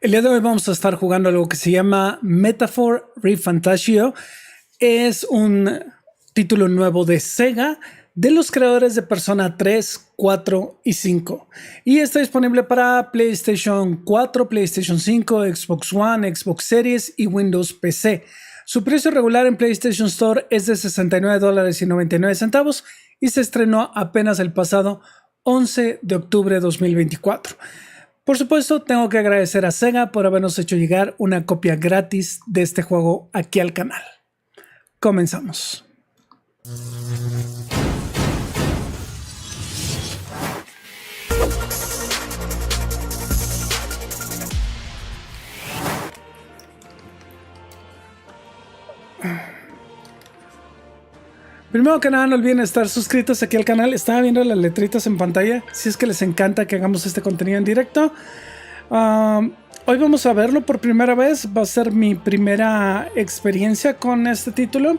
El día de hoy vamos a estar jugando algo que se llama Metaphor ReFantazio. Es un título nuevo de Sega, de los creadores de Persona 3, 4 y 5. Y está disponible para PlayStation 4, PlayStation 5, Xbox One, Xbox Series y Windows PC. Su precio regular en PlayStation Store es de $69.99 y se estrenó apenas el pasado 11 de octubre de 2024. Por supuesto, tengo que agradecer a Sega por habernos hecho llegar una copia gratis de este juego aquí al canal. Comenzamos. Primero que nada, no olviden estar suscritos aquí al canal. Estaba viendo las letritas en pantalla. Si es que les encanta que hagamos este contenido en directo. Hoy vamos a verlo por primera vez. Va a ser mi primera experiencia con este título.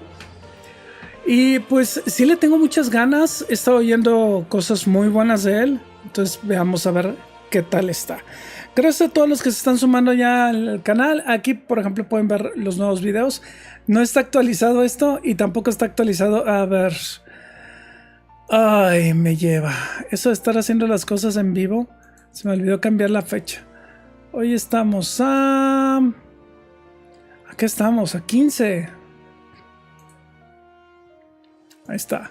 Y pues sí le tengo muchas ganas. He estado oyendo cosas muy buenas de él. Entonces veamos a ver qué tal está. Gracias a todos los que se están sumando ya al canal. Aquí, por ejemplo, pueden ver los nuevos videos. No está actualizado esto y tampoco está actualizado. A ver. Ay, me lleva. Eso de estar haciendo las cosas en vivo. Se me olvidó cambiar la fecha. Hoy estamos a... ¿A qué estamos? A 15. Ahí está.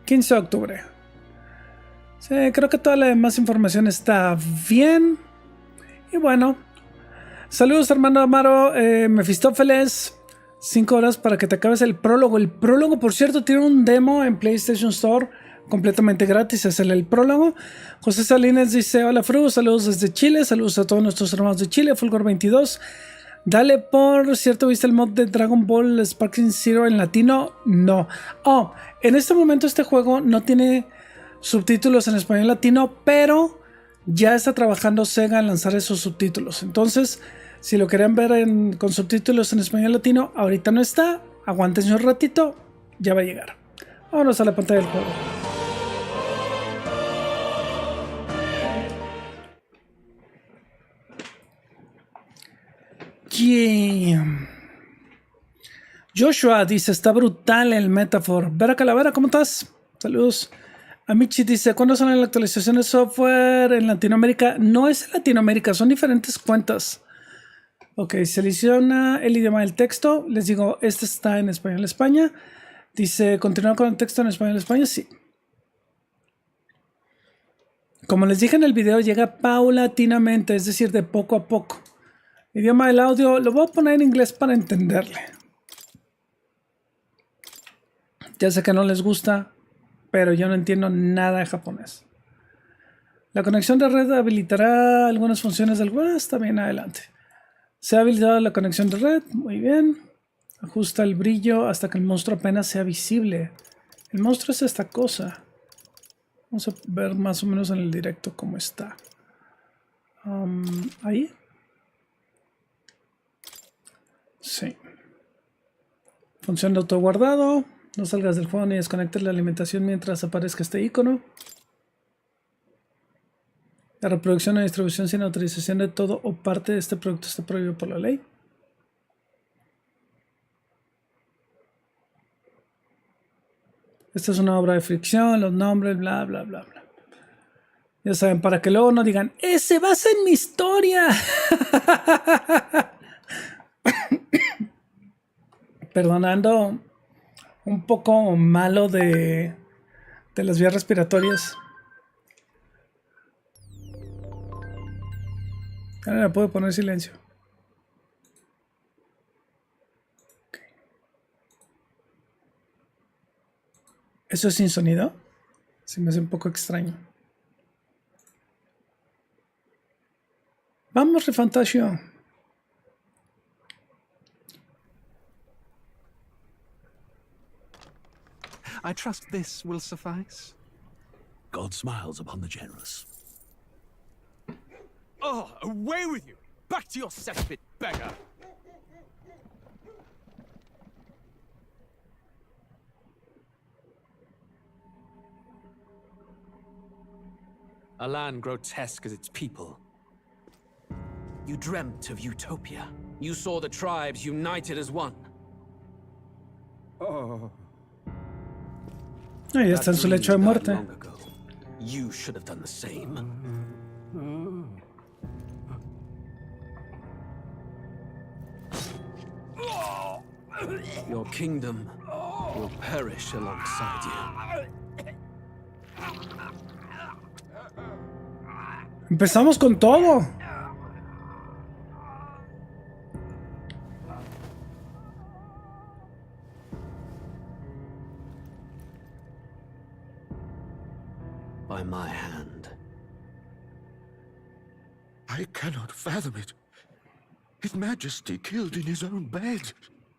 15 de octubre. Sí, creo que toda la demás información está bien. Y bueno. Saludos, Armando Amaro. Mefistófeles. 5 horas para que te acabes el prólogo. El prólogo, por cierto, tiene un demo en PlayStation Store completamente gratis. Es el prólogo. José Salinas dice: hola, Fru. Saludos desde Chile. Saludos a todos nuestros hermanos de Chile. Fulgor 22. Dale, por cierto, ¿viste el mod de Dragon Ball Sparking Zero en latino? No. Oh, en este momento este juego no tiene subtítulos en español latino, pero ya está trabajando Sega en lanzar esos subtítulos. Entonces, si lo querían ver con subtítulos en español latino, ahorita no está. Aguántense un ratito, ya va a llegar. Vámonos a la pantalla del juego. Yeah. Joshua dice: está brutal el Metaphor. Vera Calavera, ¿cómo estás? Saludos. Amichi dice: ¿cuándo sale la actualización de software en Latinoamérica? No es en Latinoamérica, son diferentes cuentas. Ok, selecciona el idioma del texto. Les digo, este está en español España. Dice: ¿continuar con el texto en español España? Sí. Como les dije en el video, llega paulatinamente, es decir, de poco a poco. Idioma del audio, lo voy a poner en inglés para entenderle. Ya sé que no les gusta, pero yo no entiendo nada de japonés. La conexión de red habilitará algunas funciones del web. Está bien, adelante. Se ha habilitado la conexión de red. Muy bien. Ajusta el brillo hasta que el monstruo apenas sea visible. El monstruo es esta cosa. Vamos a ver más o menos en el directo cómo está. Ahí. Sí. Función de autoguardado. No salgas del juego ni desconectes la alimentación mientras aparezca este icono. La reproducción o distribución sin autorización de todo o parte de este producto está prohibido por la ley. Esta es una obra de ficción, los nombres, bla, bla, bla, bla. Ya saben, para que luego no digan: ¡se basa en mi historia! Perdonando un poco malo de las vías respiratorias. Ahora puedo poner silencio. Okay. ¿Eso es sin sonido? Se me hace un poco extraño. Vamos, ReFantazio. I trust this will suffice. God smiles upon the generous. Oh, away with you! Back to your cesspit, beggar! A land grotesque as its people. You dreamt of utopia. You saw the tribes united as one. Ahí está en su lecho de muerte. Long ago. You should have done the same. Your kingdom will perish alongside you. Empezamos con todo. By my hand. I cannot fathom it. His Majesty killed in his own bed.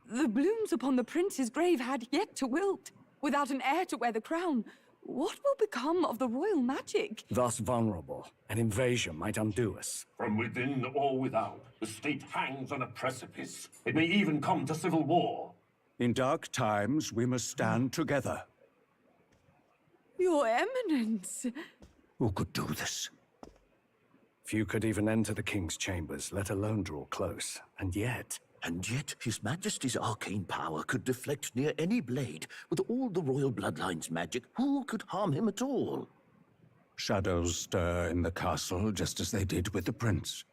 The blooms upon the prince's grave had yet to wilt. Without an heir to wear the crown, what will become of the royal magic? Thus vulnerable, an invasion might undo us. From within or without, the state hangs on a precipice. It may even come to civil war. In dark times, we must stand together. Your Eminence. Who could do this? Few could even enter the king's chambers, let alone draw close. And yet His Majesty's arcane power could deflect near any blade. With all the royal bloodline's magic, who could harm him at all? shadows stir in the castle just as they did with the prince.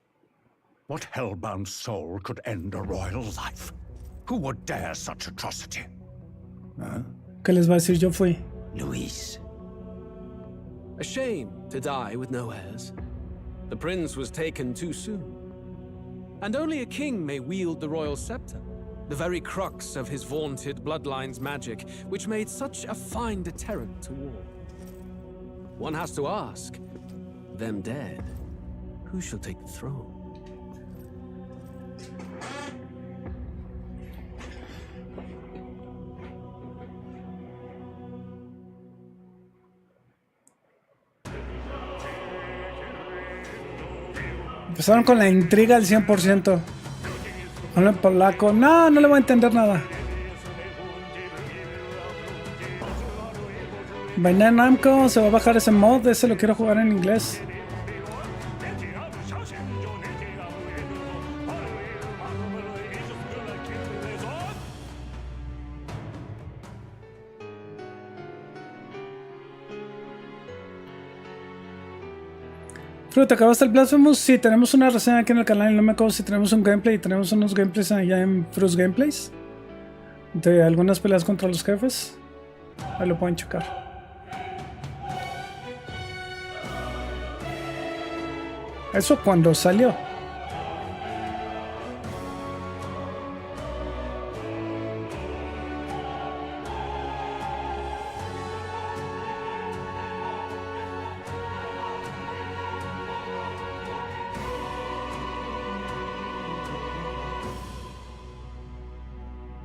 What hellbound soul could end a royal life? Who would dare such atrocity? ¿Qué les va a decir? Yo fui. Luis. A shame to die with no heirs. The prince was taken too soon. And only a king may wield the royal scepter, the very crux of his vaunted bloodline's magic, which made such a fine deterrent to war. One has to ask, them dead, who shall take the throne? Empezaron con la intriga al 100%. Habla en polaco. No, no le voy a entender nada. Bandai Namco se va a bajar ese mod. Ese lo quiero jugar en inglés. Pero ¿te acabaste el Blasphemous? Sí, tenemos una reseña aquí en el canal y no me acuerdo si tenemos un gameplay. Tenemos unos gameplays allá en FRUS Gameplays de algunas peleas contra los jefes. Ahí lo pueden checar. Eso cuando salió.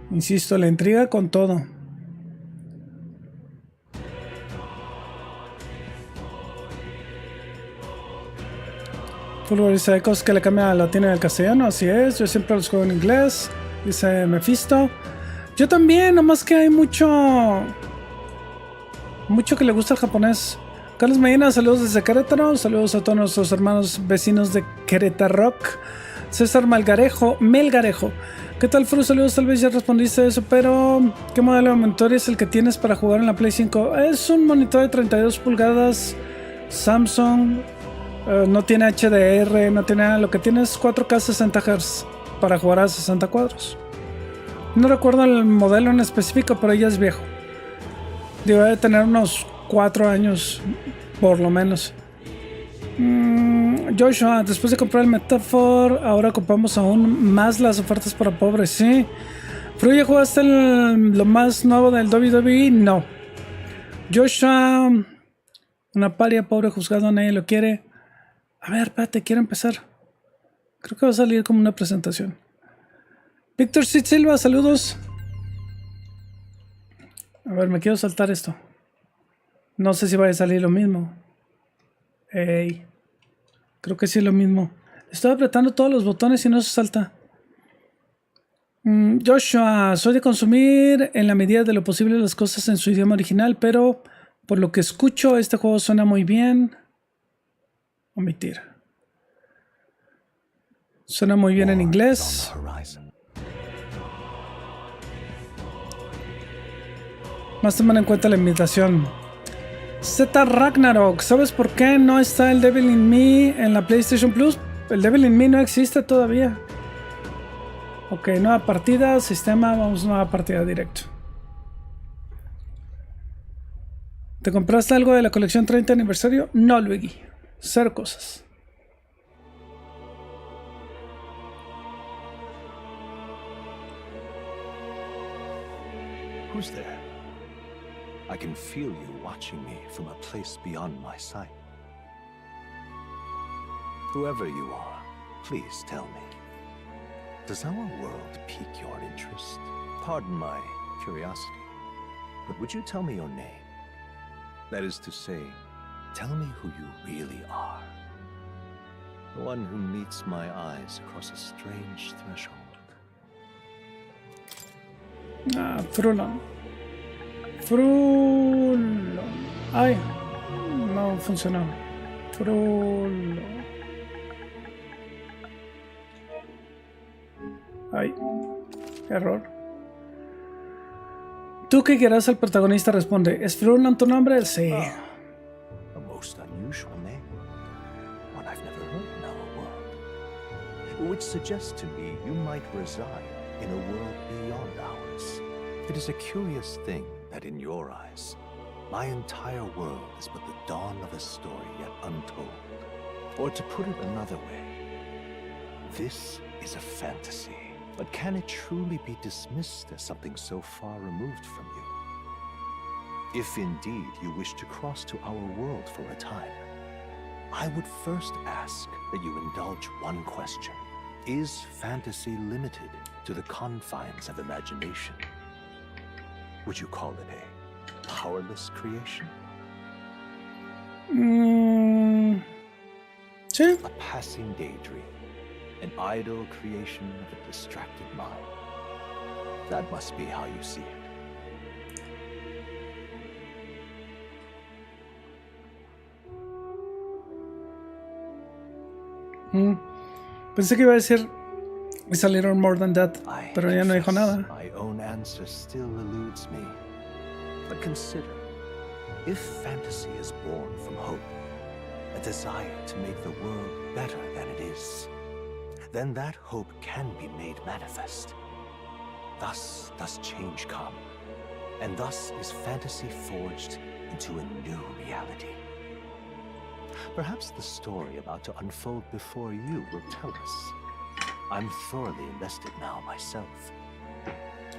Insisto, la intriga con todo. Fulgor dice, hay cosas que le cambian al latino y al castellano, así es, yo siempre los juego en inglés, dice Mephisto. Yo también, nomás que hay mucho que le gusta el japonés. Carlos Medina, saludos desde Querétaro, saludos a todos nuestros hermanos vecinos de Querétaro. César Melgarejo, ¿qué tal, Fru? Saludos, tal vez ya respondiste eso, pero ¿qué modelo de monitor es el que tienes para jugar en la Play 5? Es un monitor de 32 pulgadas, Samsung, no tiene HDR, no tiene nada, lo que tiene es 4K 60 Hz para jugar a 60 cuadros. No recuerdo el modelo en específico, pero ya es viejo. Debe de tener unos 4 años, por lo menos. Joshua, después de comprar el Metaphor, ahora compramos aún más las ofertas para pobres, ¿sí? ¿Fru, ya jugaste lo más nuevo del WWE? No. Joshua, una paria, pobre juzgado, nadie lo quiere. A ver, espérate, quiero empezar. Creo que va a salir como una presentación. Víctor Cid Silva, saludos. A ver, me quiero saltar esto. No sé si va a salir lo mismo. Ey. Creo que sí es lo mismo. Estoy apretando todos los botones y no se salta. Joshua, soy de consumir en la medida de lo posible las cosas en su idioma original, pero por lo que escucho este juego suena muy bien. Omitir. Suena muy bien en inglés. Más toman en cuenta la invitación. Z Ragnarok, ¿sabes por qué no está el Devil in Me en la PlayStation Plus? El Devil in Me no existe todavía. Ok, nueva partida, sistema, vamos a nueva partida directo. ¿Te compraste algo de la colección 30 aniversario? No, Luigi. 0 cosas. Who's there? I can feel you watching me from a place beyond my sight. Whoever you are, please tell me. Does our world pique your interest? Pardon my curiosity, but would you tell me your name? That is to say, tell me who you really are. The one who meets my eyes across a strange threshold. Ah, Frulon. Frulon. Ay, no funcionó. Frulon. Ay, error. Tú que quieras, el protagonista responde: ¿es Frulon tu nombre? Sí. A most unusual name. One I've never heard in our world. Which suggests to me you might reside in a world beyond ours. It is a curious thing that in your eyes, my entire world is but the dawn of a story yet untold. Or to put it another way, this is a fantasy. But can it truly be dismissed as something so far removed from you? If indeed you wish to cross to our world for a time, I would first ask that you indulge one question. Is fantasy limited to the confines of imagination? Would you call it a powerless creation? Sí. A passing daydream, an idle creation of a distracted mind. That must be how you see it. Pensé que iba a decir It's a little more than that, pero ya no dijo nada. My own answer still eludes me. But consider, if fantasy is born from hope, a desire to make the world better than it is, then that hope can be made manifest. Thus does change come, and thus is fantasy forged into a new reality. Perhaps the story about to unfold before you will tell us. I'm thoroughly invested now myself.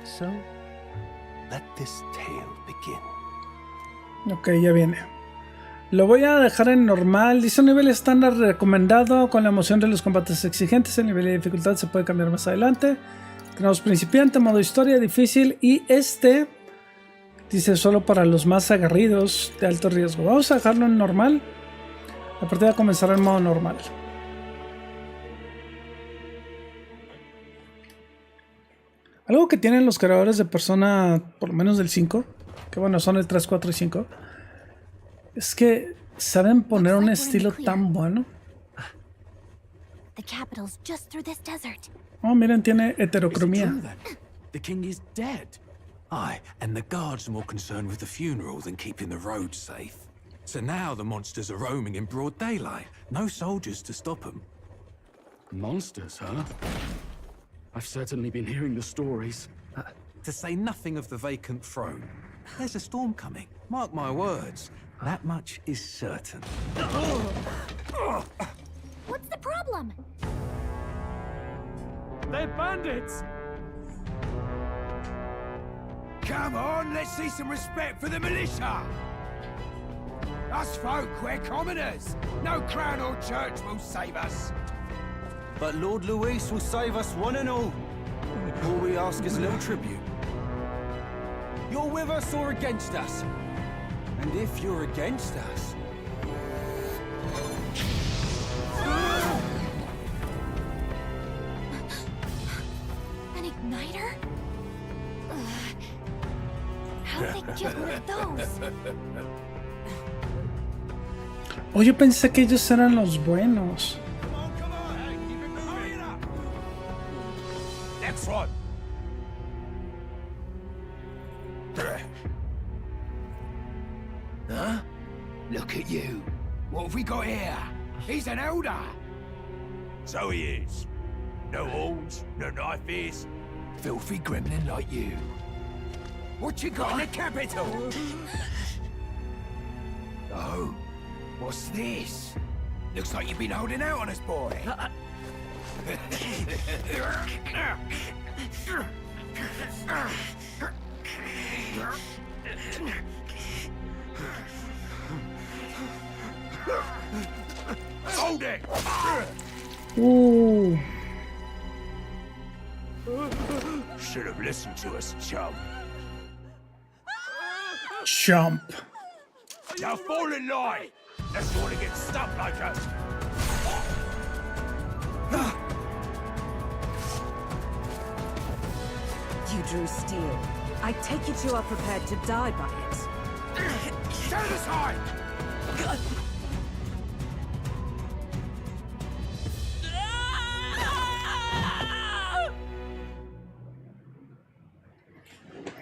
So, let this tale begin. Ok, ya viene. Lo voy a dejar en normal. Dice un nivel estándar recomendado con la emoción de los combates exigentes. El nivel de dificultad se puede cambiar más adelante. Tenemos principiante, modo historia, difícil y dice solo para los más aguerridos de alto riesgo. Vamos a dejarlo en normal. La partida comenzará en modo normal. Algo que tienen los creadores de Persona, por lo menos del 5, que bueno, son el 3, 4 y 5, es que saben poner un estilo tan bueno. Oh, miren, tiene heterocromía. The king is dead. Aye, and the guards are more concerned with the funeral than keeping the roads safe. So now the monsters are roaming in broad daylight. No soldiers to stop them. Monsters, huh? I've certainly been hearing the stories. To say nothing of the vacant throne. There's a storm coming. Mark my words. That much is certain. What's the problem? They're bandits! Come on, let's see some respect for the militia! Us folk, we're commoners. No crown or church will save us. But Lord Luis will save us one and all. All we ask is a little tribute. You're with us or against us? And if you're against us... An igniter? How'd they get one of those? Oh, yo pensé que ellos eran los buenos. Out front. Huh? Look at you. What have we got here? He's an elder. So he is. No horns, no knife ears. Filthy gremlin like you. What you got in the capital? Oh, what's this? Looks like you've been holding out on us, boy. Hold it! Ooh. Should have listened to us, chum. Jump. Now fall in line. Let's sort of get stuck like us. You drew steel. I take it you are prepared to die by it. Stand aside!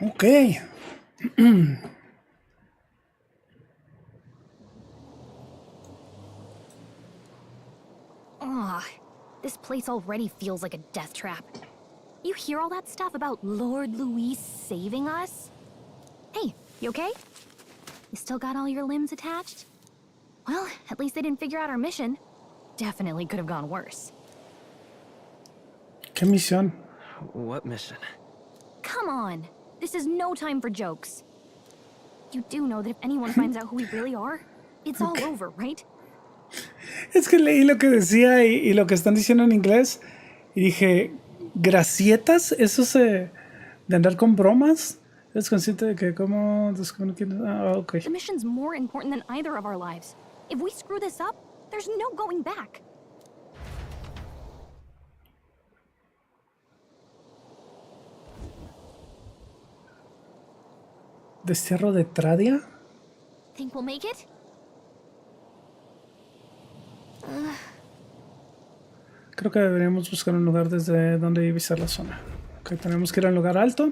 Okay. This place already feels like a death trap. You hear all that stuff about Lord Luis saving us? Hey, you okay? You still got all your limbs attached? Well, at least they didn't figure out our mission. Definitely could have gone worse. ¿Qué misión? What mission? Come on! This is no time for jokes. You do know that if anyone finds out who we really are, it's all over, right? Es que leí lo que decía y lo que están diciendo en inglés y dije, ¿gracietas? ¿Eso de andar con bromas? ¿Es consciente de que cómo descomunican? Ok. The mission's more important than either of our lives. If we screw this up, there's no going back. ¿Destierro de Tradia? Think we'll make it? Creo que deberíamos buscar un lugar desde donde divisar la zona. Ok, tenemos que ir a un lugar alto.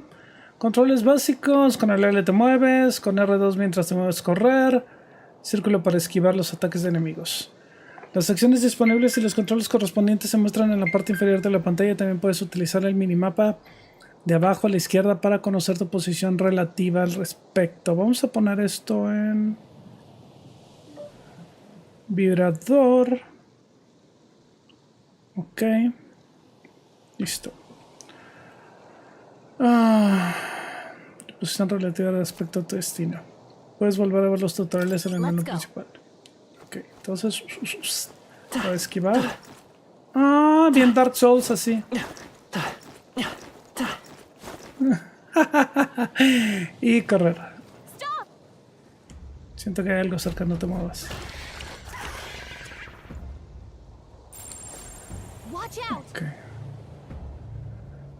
Controles básicos, con el L te mueves, con R2 mientras te mueves correr, círculo para esquivar los ataques de enemigos. Las acciones disponibles y los controles correspondientes se muestran en la parte inferior de la pantalla. También puedes utilizar el minimapa de abajo a la izquierda para conocer tu posición relativa al respecto. Vamos a poner esto en vibrador. Ok. Listo. Posición relativa respecto a tu destino. Puedes volver a ver los tutoriales en el menú principal. Ok, entonces para esquivar. Bien Dark Souls así. Y correr. Siento que hay algo cerca, no te muevas. Okay.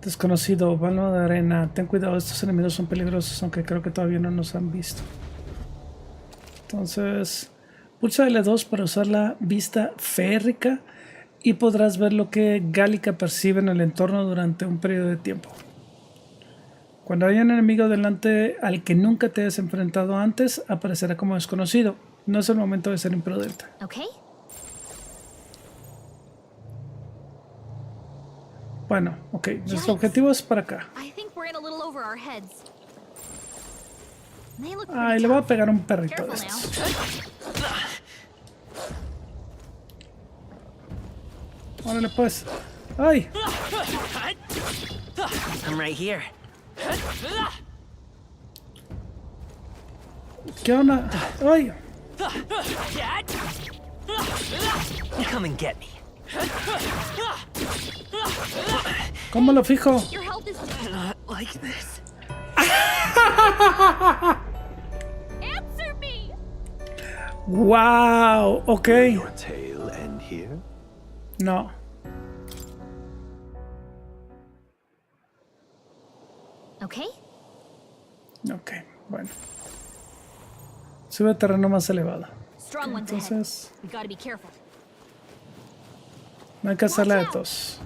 Desconocido, balón de arena. Ten cuidado, estos enemigos son peligrosos, aunque creo que todavía no nos han visto. Entonces, pulsa L2 para usar la vista férrica y podrás ver lo que Gálica percibe en el entorno durante un periodo de tiempo. Cuando haya un enemigo delante al que nunca te hayas enfrentado antes, aparecerá como desconocido. No es el momento de ser imprudente. Okay. Bueno, ok. Nuestro objetivo es para acá. Ay, le voy a pegar un perrito de estos. Órale pues. ¡Ay! I'm right here. ¿Qué onda? ¡Ay! Come and get me. ¿Cómo lo fijo? Not like this. Answer me. Wow, ok. Your tale end here? No. Okay. Ok, bueno. Sube a terreno más elevado. Strong ones Entonces, ahead. We gotta be careful. no hay que hacerle de tos.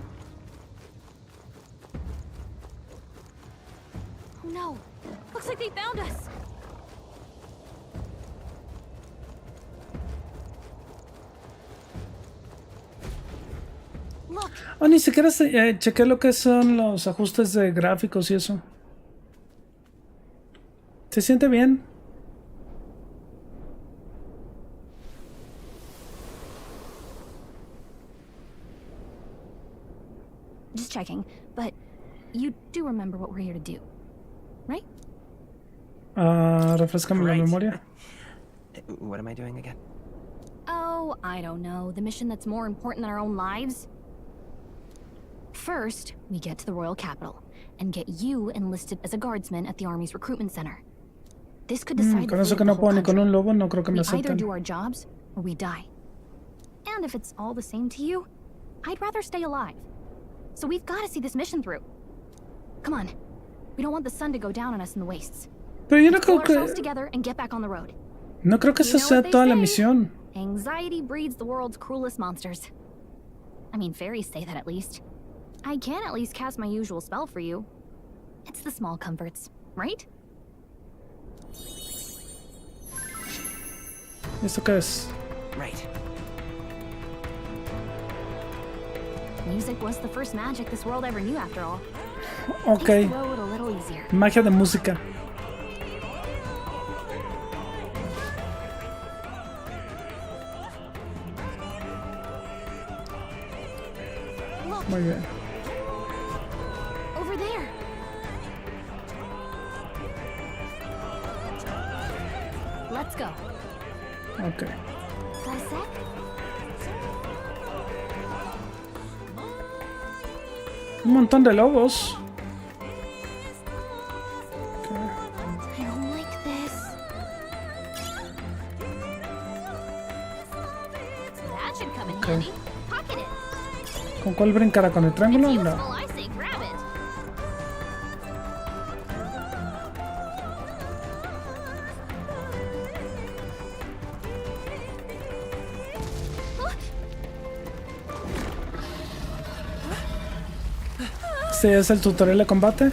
Oh, ni siquiera chequé lo que son los ajustes de gráficos y eso. Se siente bien. Just checking, but you do remember what we're here to do, right? Refrescame la memoria. What am I doing again? Oh, I don't know. The mission that's more important than our own lives? First, we get to the royal capital and get you enlisted as a guardsman at the army's recruitment center. This could decide Con eso que no puedo ni con un lobo, no creo que me we either acepten. do our jobs or we die. And if it's all the same to you, I'd rather stay alive. So we've got to see this mission through. Come on. We don't want the sun to go down on us in the wastes. Pero yo no Let's pull creo que ourselves together and get back on the road. no creo que esa sea toda la misión. Anxiety breeds the world's cruelest monsters. I mean, fairies say that at least. I can at least cast my usual spell for you. It's the small comforts, right? ¿Esto qué es? Right. Music was the first magic this world ever knew, after all. Okay. Makes the road a little easier. Magia de música. Look. Muy bien. Over there. Let's go. Okay. Got a sec? Un montón de lobos. I don't like this. That should come in handy. Pocket it. ¿Con cuál brincará? ¿Con el triángulo? Useful, No. I say grab it. ¿Este es el tutorial de combate?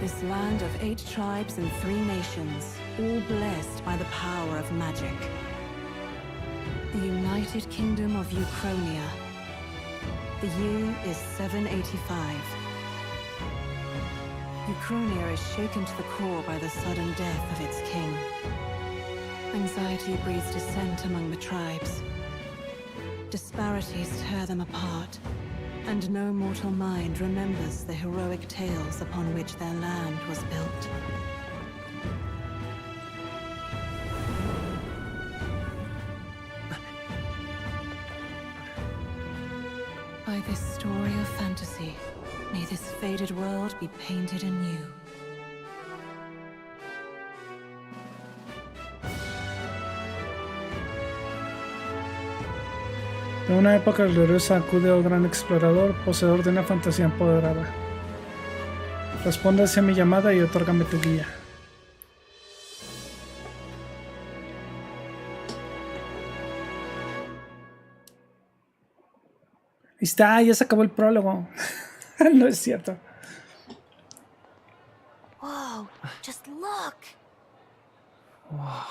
This land of 8 tribes and 3 nations, all blessed by the power of magic. The United Kingdom of Ukrainia. The year is 785. Ukrainia is shaken to the core by the sudden death of its king. Anxiety breeds dissent among the tribes. Disparities tear them apart, and no mortal mind remembers the heroic tales upon which their land was built. By this story of fantasy, may this faded world be painted anew. De una época gloriosa acude al gran explorador, poseedor de una fantasía empoderada. Responde hacia mi llamada y otórgame tu guía. Ahí está, ya se acabó el prólogo. No es cierto. Whoa, just look. Whoa.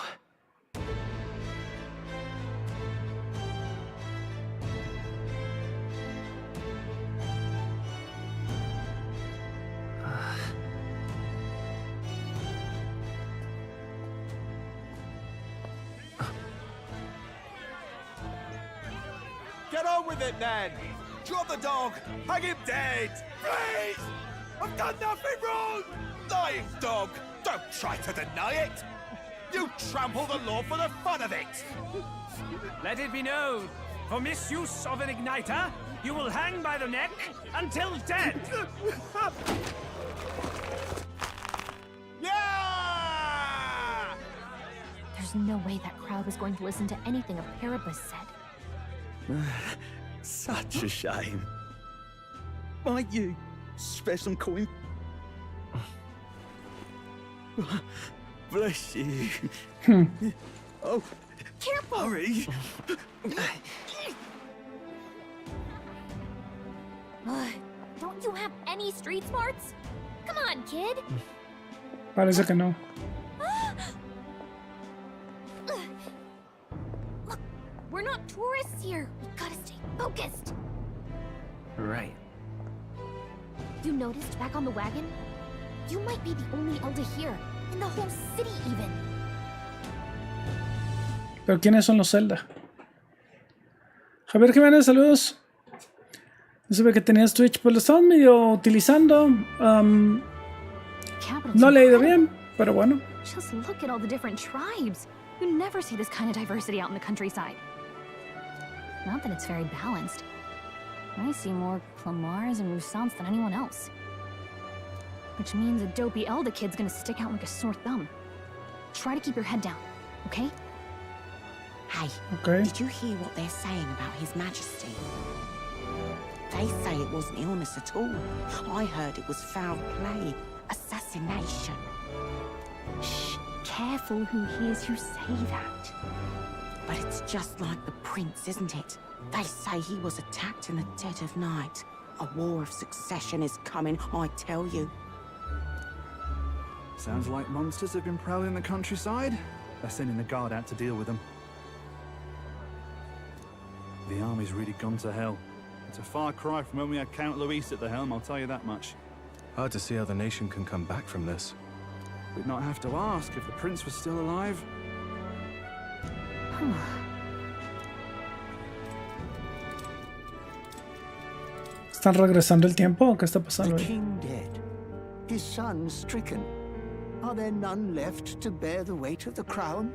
Get on with it, then! Drop the dog! Hang him dead! Please! I've done nothing wrong! Lying dog! Don't try to deny it! You trample the law for the fun of it! Let it be known, for misuse of an igniter, you will hang by the neck until dead! Yeah! There's no way that crowd was going to listen to anything a Paribus said. Such a shame. Might you spare some coin? Bless you. Oh, careful! Hurry! Don't you have any street smarts? Come on, kid. Parece que no. We're not tourists here. We gotta stay focused. Right. You noticed back on the wagon? You might be the only elder here, in the whole city even. ¿Pero quiénes son los Zelda? Javier Jiménez, saludos. No se ve que tenías Twitch, pues lo estamos medio utilizando. No le he ido bien, pero bueno. Just look at all the different tribes. You never see this kind of diversity out in the countryside. Not that it's very balanced. I see more Clamars and Roussants than anyone else. Which means a dopey elder kid's gonna stick out like a sore thumb. Try to keep your head down, okay? Hey, did you hear what they're saying about His Majesty? They say it wasn't illness at all. I heard it was foul play, assassination. Shh, careful who hears you say that. But it's just like the prince, isn't it? They say he was attacked in the dead of night. A war of succession is coming, I tell you. Sounds like monsters have been prowling the countryside. They're sending the guard out to deal with them. The army's really gone to hell. It's a far cry from when we had Count Luis at the helm, I'll tell you that much. Hard to see how the nation can come back from this. We'd not have to ask if the prince was still alive. ¿Están regresando el tiempo o qué está pasando The ahí? king dead, his son stricken. Are there none left to bear the weight of the crown?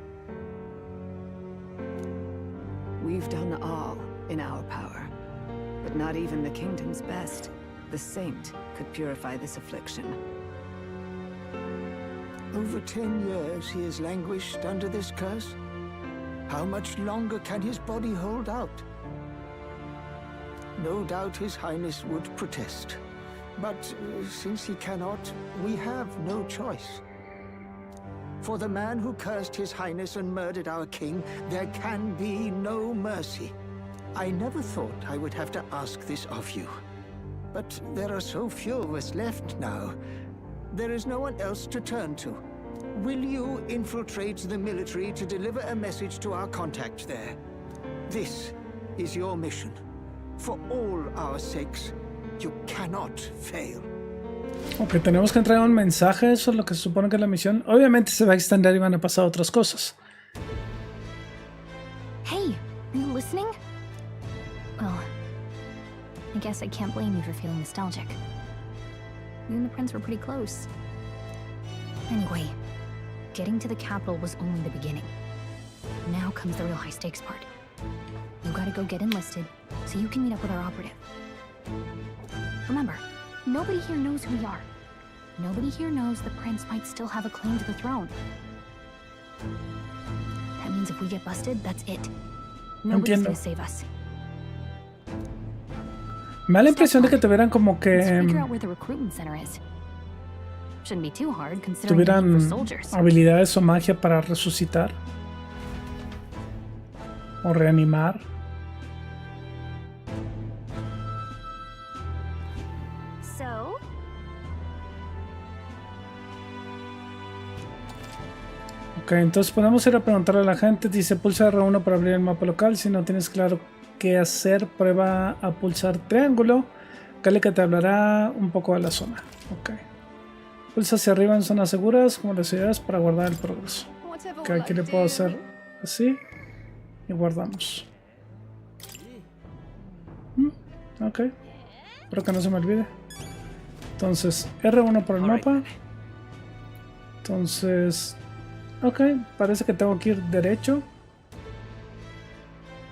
We've done all in our power, but not even the kingdom's best, the saint, could purify this affliction. Over 10 years he has languished under this curse. How much longer can his body hold out? No doubt His Highness would protest. But since he cannot, we have no choice. For the man who cursed His Highness and murdered our king, there can be no mercy. I never thought I would have to ask this of you. But there are so few of us left now. There is no one else to turn to. Will you infiltrate the military to deliver a message to our contact there? This is your mission. For all our sakes, you cannot fail. Ok, tenemos que entregar un mensaje, eso es lo que se supone que es la misión. Obviamente se va a extender y van a pasar otras cosas. Hey, are you listening? Well, I guess I can't blame you for feeling nostalgic. You and the prince were pretty close. Anyway, getting to the capital was only the beginning. Now comes the real high-stakes part. You gotta go get enlisted, so you can meet up with our operative. Remember, nobody here knows who we are. Nobody here knows the prince might still have a claim to the throne. That means if we get busted, that's it. Nobody's gonna save us. Me da la impresión de que tuvieran como que Figure out where the recruitment center is. Shouldn't be too hard considering the need for tuvieran soldiers. habilidades o magia para resucitar o reanimar. So, Ok, entonces podemos ir a preguntarle a la gente. Dice pulsa R1 para abrir el mapa local. Si no tienes claro qué hacer, prueba a pulsar triángulo. Cale que te hablará un poco de la zona. Ok. Pulsa hacia arriba en zonas seguras como las ciudades para guardar el progreso. Ok, aquí le puedo hacer así y guardamos. Ok. Espero que no se me olvide. Entonces R1 por el mapa. Entonces... Ok, parece que tengo que ir derecho.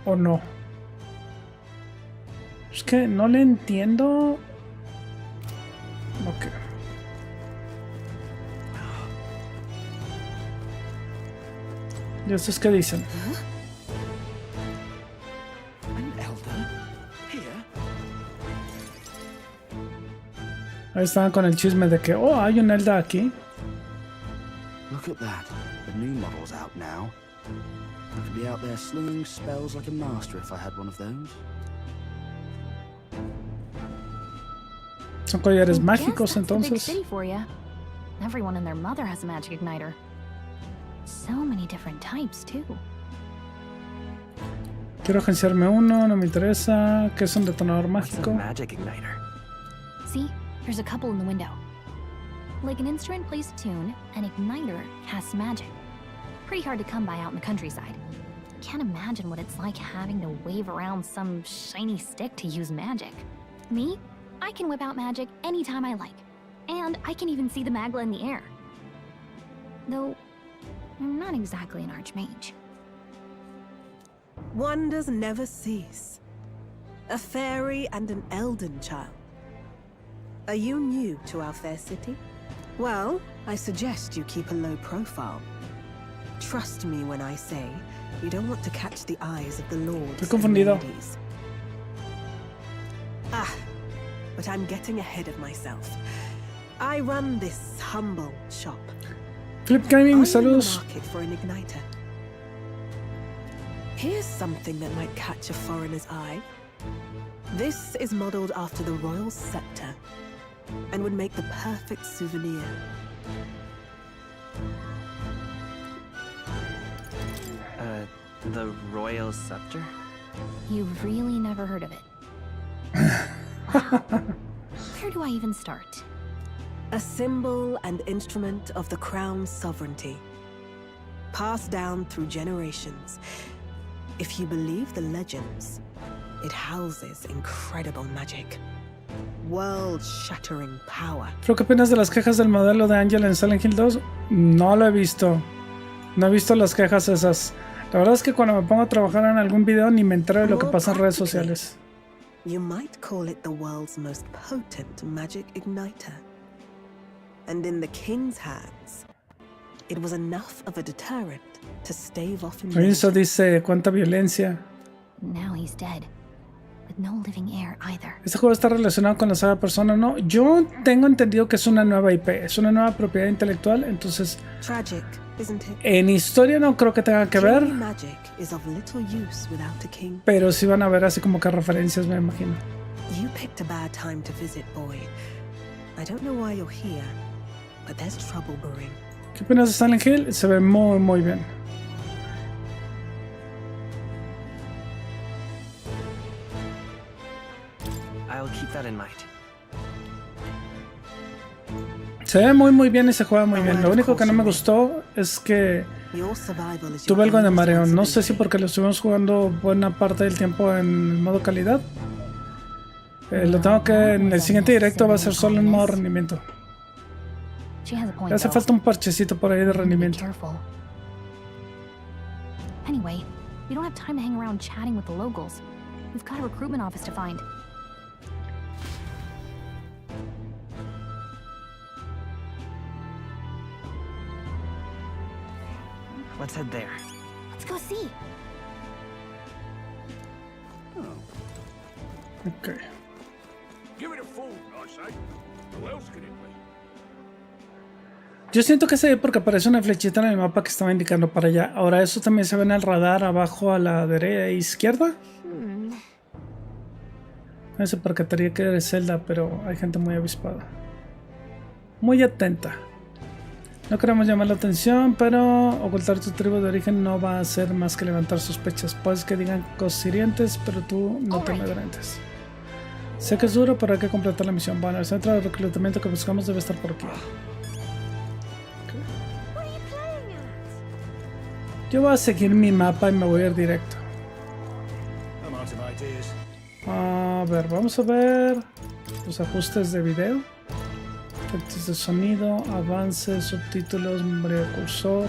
¿O no? Es que no le entiendo. Ok. ¿Y estos qué dicen? Ahí estaban con el chisme de que, oh, hay un Elda aquí. Look at that. The new model's out now. I could be out there slinging spells like a master if I had one of those. Son collares I mágicos guess that's a big entonces. city for ya. Everyone and their mother has a magic igniter. So many different types too. Quiero agenciarme uno, no me interesa. ¿Qué es un detonador mágico? Magic igniter. See, there's a couple in the window. Like an instrument plays a tune, an igniter casts magic. Pretty hard to come by out in the countryside. Can't imagine what it's like having to wave around some shiny stick to use magic. Me? I can whip out magic anytime I like. And I can even see the magla in the air. Though, I'm not exactly an archmage. Wonders never cease. A fairy and an elden child. Are you new to our fair city? Well, I suggest you keep a low profile. Trust me when I say you don't want to catch the eyes of the lords Estoy confundido. But I'm getting ahead of myself. I run this humble shop. FRUS Gaming, saludos. Market for an igniter. Here's something that might catch a foreigner's eye. This is modeled after the royal scepter and would make the perfect souvenir. The royal scepter? You've really never heard of it. Wow. Where do I even start? A symbol and instrument of the crown's sovereignty, passed down through generations. If you believe the legends, it houses incredible magic, world-shattering power. ¿Qué opinas de las quejas del modelo de Angel en Silent Hill 2? No lo he visto. No he visto las quejas esas. La verdad es que cuando me pongo a trabajar en algún video ni me entero de lo que pasa en redes sociales. You might call it the world's most potent magic igniter. And in the king's hands, it was enough of a deterrent to stave off invasion. Eso dice, cuánta violencia. Now he's dead, with no living heir either. Este juego está relacionado con la saga Persona, ¿no? Yo tengo entendido que es una nueva IP, es una nueva propiedad intelectual, entonces... Tragic, isn't it? En historia no creo que tenga que ver, Magic is of little use without a king. pero sí van a ver así como que referencias, me imagino. You picked a bad time to visit, boy. I don't know why you're here, but there's trouble brewing. ¿Qué opinas de Silent Hill? Se ve muy, muy bien. I'll keep that in mind. Se ve muy, muy bien y se juega muy bien. Lo único que no me gustó es que tuve algo de mareo. No sé si porque lo estuvimos jugando buena parte del tiempo en modo calidad. Lo tengo que... En el siguiente directo va a ser solo en modo rendimiento. Le hace falta un parchecito por ahí de rendimiento. Anyway, we don't have time to hang around chatting with the locals. We've got a recruitment office to find. Let's head there. Let's go see. Okay. Give it a fool, I say. Who else could it be? Yo siento que se ve porque aparece una flechita en el mapa que estaba indicando para allá. Ahora eso también se ve en el radar abajo a la derecha e izquierda. No se percataría que era Zelda, pero hay gente muy avispada. Muy atenta. No queremos llamar la atención, pero ocultar tu tribu de origen no va a hacer más que levantar sospechas. Puedes que digan cosas hirientes, pero tú no te amedrentes. Sé que es duro, pero hay que completar la misión. Bueno, el centro de reclutamiento que buscamos debe estar por aquí. Yo voy a seguir mi mapa y me voy a ir directo. A ver, vamos a ver los ajustes de video. Efectos de sonido, avances, subtítulos, memoria de cursor.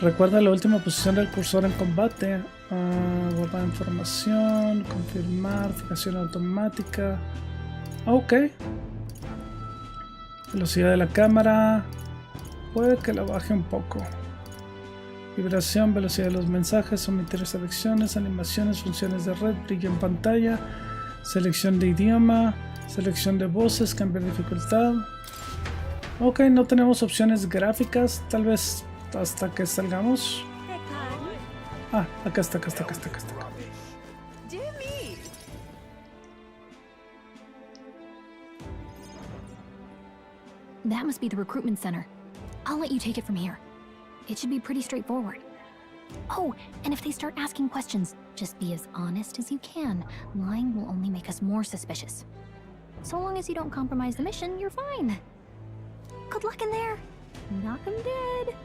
Recuerda la última posición del cursor en combate. Guardar información, confirmar, fijación automática. Ok. Velocidad de la cámara. Puede que la baje un poco. Vibración, velocidad de los mensajes, omitir selecciones, animaciones, funciones de red, brillo en pantalla, selección de idioma, selección de voces, cambiar dificultad. Ok, no tenemos opciones gráficas, tal vez hasta que salgamos. Ah, acá está. That must be the recruitment center. I'll let you take it from here. It should be pretty straightforward. Oh, and if they start asking questions, just be as honest as you can. Lying will only make us more suspicious. So long as you don't compromise the mission, you're fine. Good luck in there. Knock 'em dead.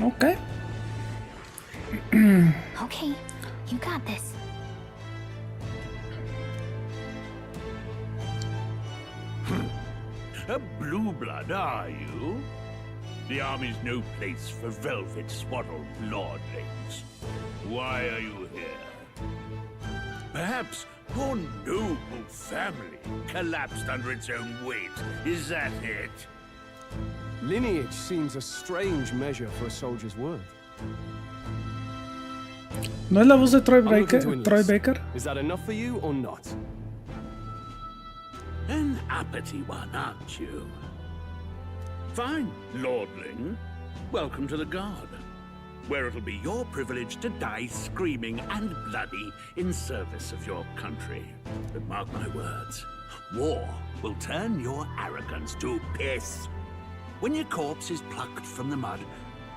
Okay. Okay, you got this. A blue blood, are you? The army's no place for velvet-swaddled lordlings. Why are you here? Perhaps your noble family collapsed under its own weight. Is that it? Lineage seems a strange measure for a soldier's worth. ¿No es la voz de Troy Baker? Is that enough for you or not? An uppity one, aren't you? Fine, lordling. Welcome to the Guard, where it'll be your privilege to die screaming and bloody in service of your country. But mark my words, war will turn your arrogance to piss. When your corpse is plucked from the mud,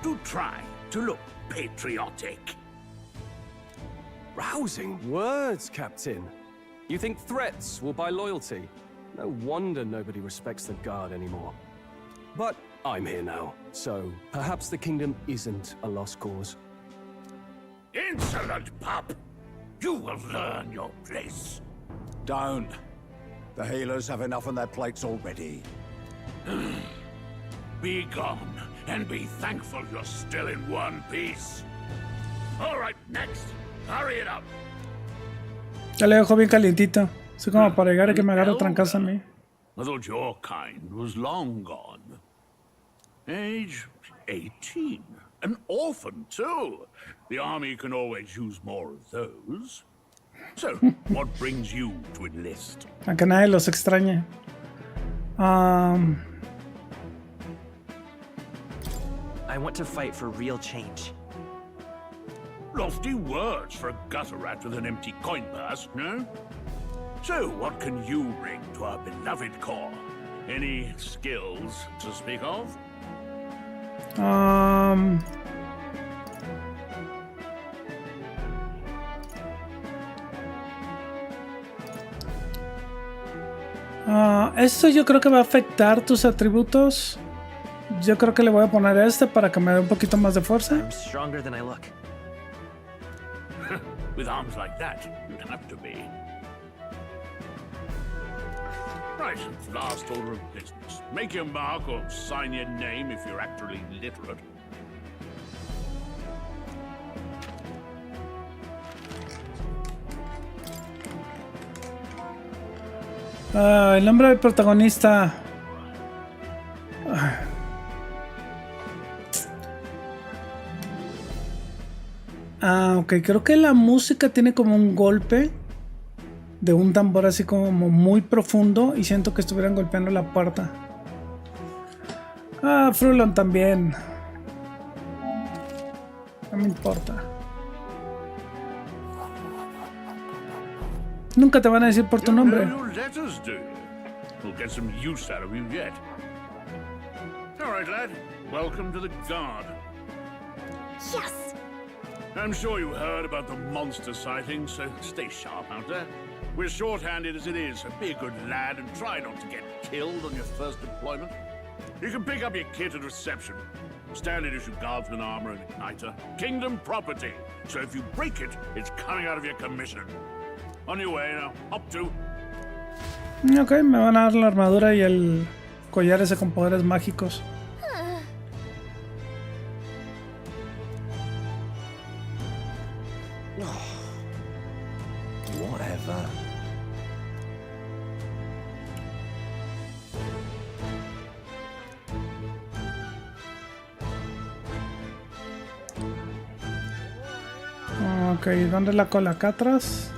do try to look patriotic. Rousing words, Captain. You think threats will buy loyalty? No wonder nobody respects the Guard anymore. But I'm here now, so perhaps the kingdom isn't a lost cause. Insolent pup! You will learn your place. Don't. The healers have enough on their plates already. Be gone, and be thankful you're still in one piece. All right, next. Hurry it up. Ya le dejo bien calientito. Así como para llegar y que me agarre trancas a mí. I thought your kind was long gone. Age 18. An orphan, too. The army can always use more of those. So, what brings you to enlist? A que nadie los extrañe. I want to fight for real change. Lofty words for a gutter rat with an empty coin purse, no? So, what can you bring to our beloved corps? Any skills to speak of? Esto yo creo que va a afectar tus atributos. Yo creo que le voy a poner este para que me dé un poquito más de fuerza. I'm stronger than I look. With arms like that, you'd have to be. Right, last order of business. Make your mark or sign your name if you're actually literate. El nombre del protagonista. Ok, creo que la música tiene como un golpe de un tambor así como muy profundo y siento que estuvieran golpeando la puerta. Frulon también. No me importa. Nunca te van a decir por tu nombre. We'll get some use out of you yet. All right, lad. Welcome to the Guard. Yes! I'm sure you heard about the monster sighting, so stay sharp out there. We're short-handed as it is, so be a good lad and try not to get killed on your first deployment. You can pick up your kit at reception. Standard issue guardsman armor and igniter. Kingdom property, so if you break it, it's coming out of your commission. On your way now, up to. Ok, me van a dar la armadura y el collar ese con poderes mágicos. Whatever. Ok, ¿dónde es la cola? Acá atrás.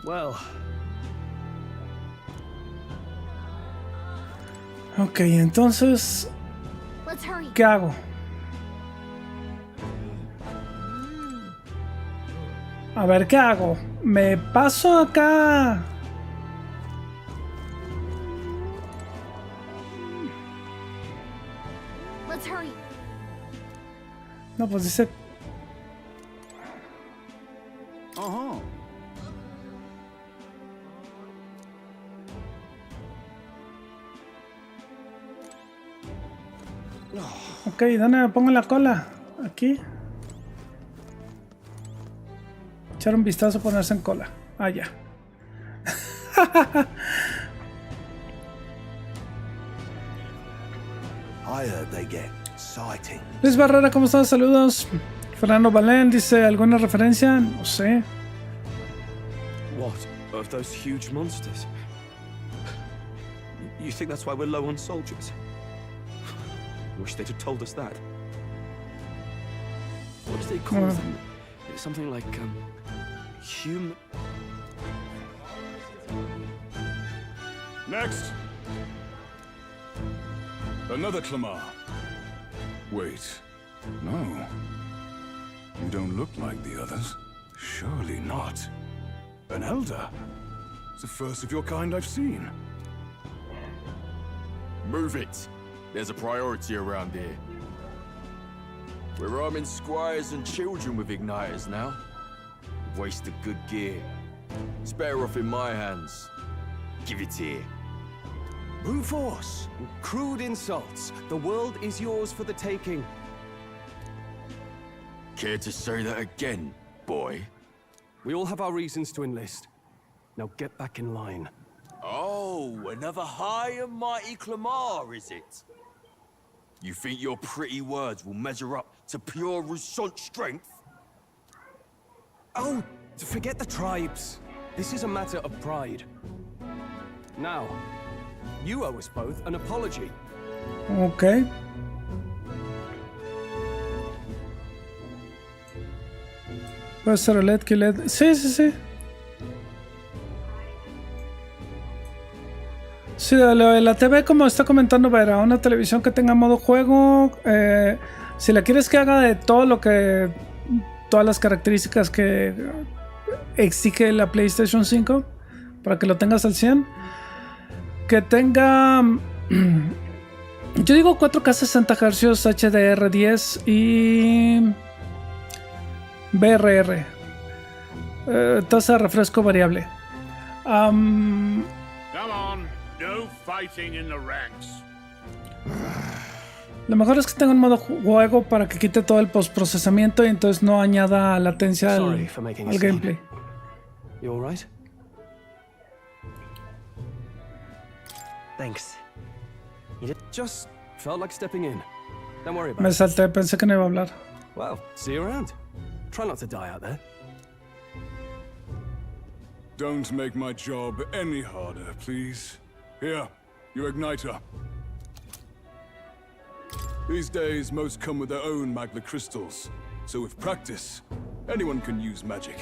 Well. Ok, entonces, ¿qué hago? A ver, ¿qué hago? Me paso acá. Let's hurry. No, pues dice. Ajá. Ok, ¿dónde me pongo la cola? Aquí. Echar un vistazo, ponerse en cola. Ah, ya. Luis Barrera, ¿cómo estás? Saludos. Fernando Valén dice, ¿alguna referencia? No sé. What? Of those huge monsters? You think that's why we're low on soldiers? Wish they'd have told us that. What do they call them? Something like, human... Next! Another Clamar. Wait, no. You don't look like the others. Surely not. An elder? It's the first of your kind I've seen. Move it. There's a priority around here. We're arming squires and children with igniters now. Wasted good gear. It's better off in my hands. Give it here. Brute force, crude insults. The world is yours for the taking. Care to say that again, boy? We all have our reasons to enlist. Now get back in line. Oh, another high and mighty Clamar, is it? You think your pretty words will measure up to pure Rousseau strength? Oh, forget the tribes. This is a matter of pride. Now, you owe us both an apology. Ok. Puede ser OLED, QLED. Sí, sí, sí. Sí, la TV, como está comentando, verá una televisión que tenga modo juego. Si la quieres que haga de todo lo que... Todas las características que exige la PlayStation 5 para que lo tengas al 100. Que tenga... Yo digo 4K 60 Hz, HDR10 y... BRR. Tasa de refresco variable. Come on, no fighting in the ranks. Lo mejor es que tenga un modo juego para que quite todo el postprocesamiento y entonces no añada latencia al gameplay. You all right? Thanks. Just felt like stepping in. Don't worry about Me it. salté, pensé que no iba a hablar. Well, see you around. Try not to die out there. Don't make my job any harder, please. Here, your igniter. These days, most come with their own magna crystals. So with practice, anyone can use magic.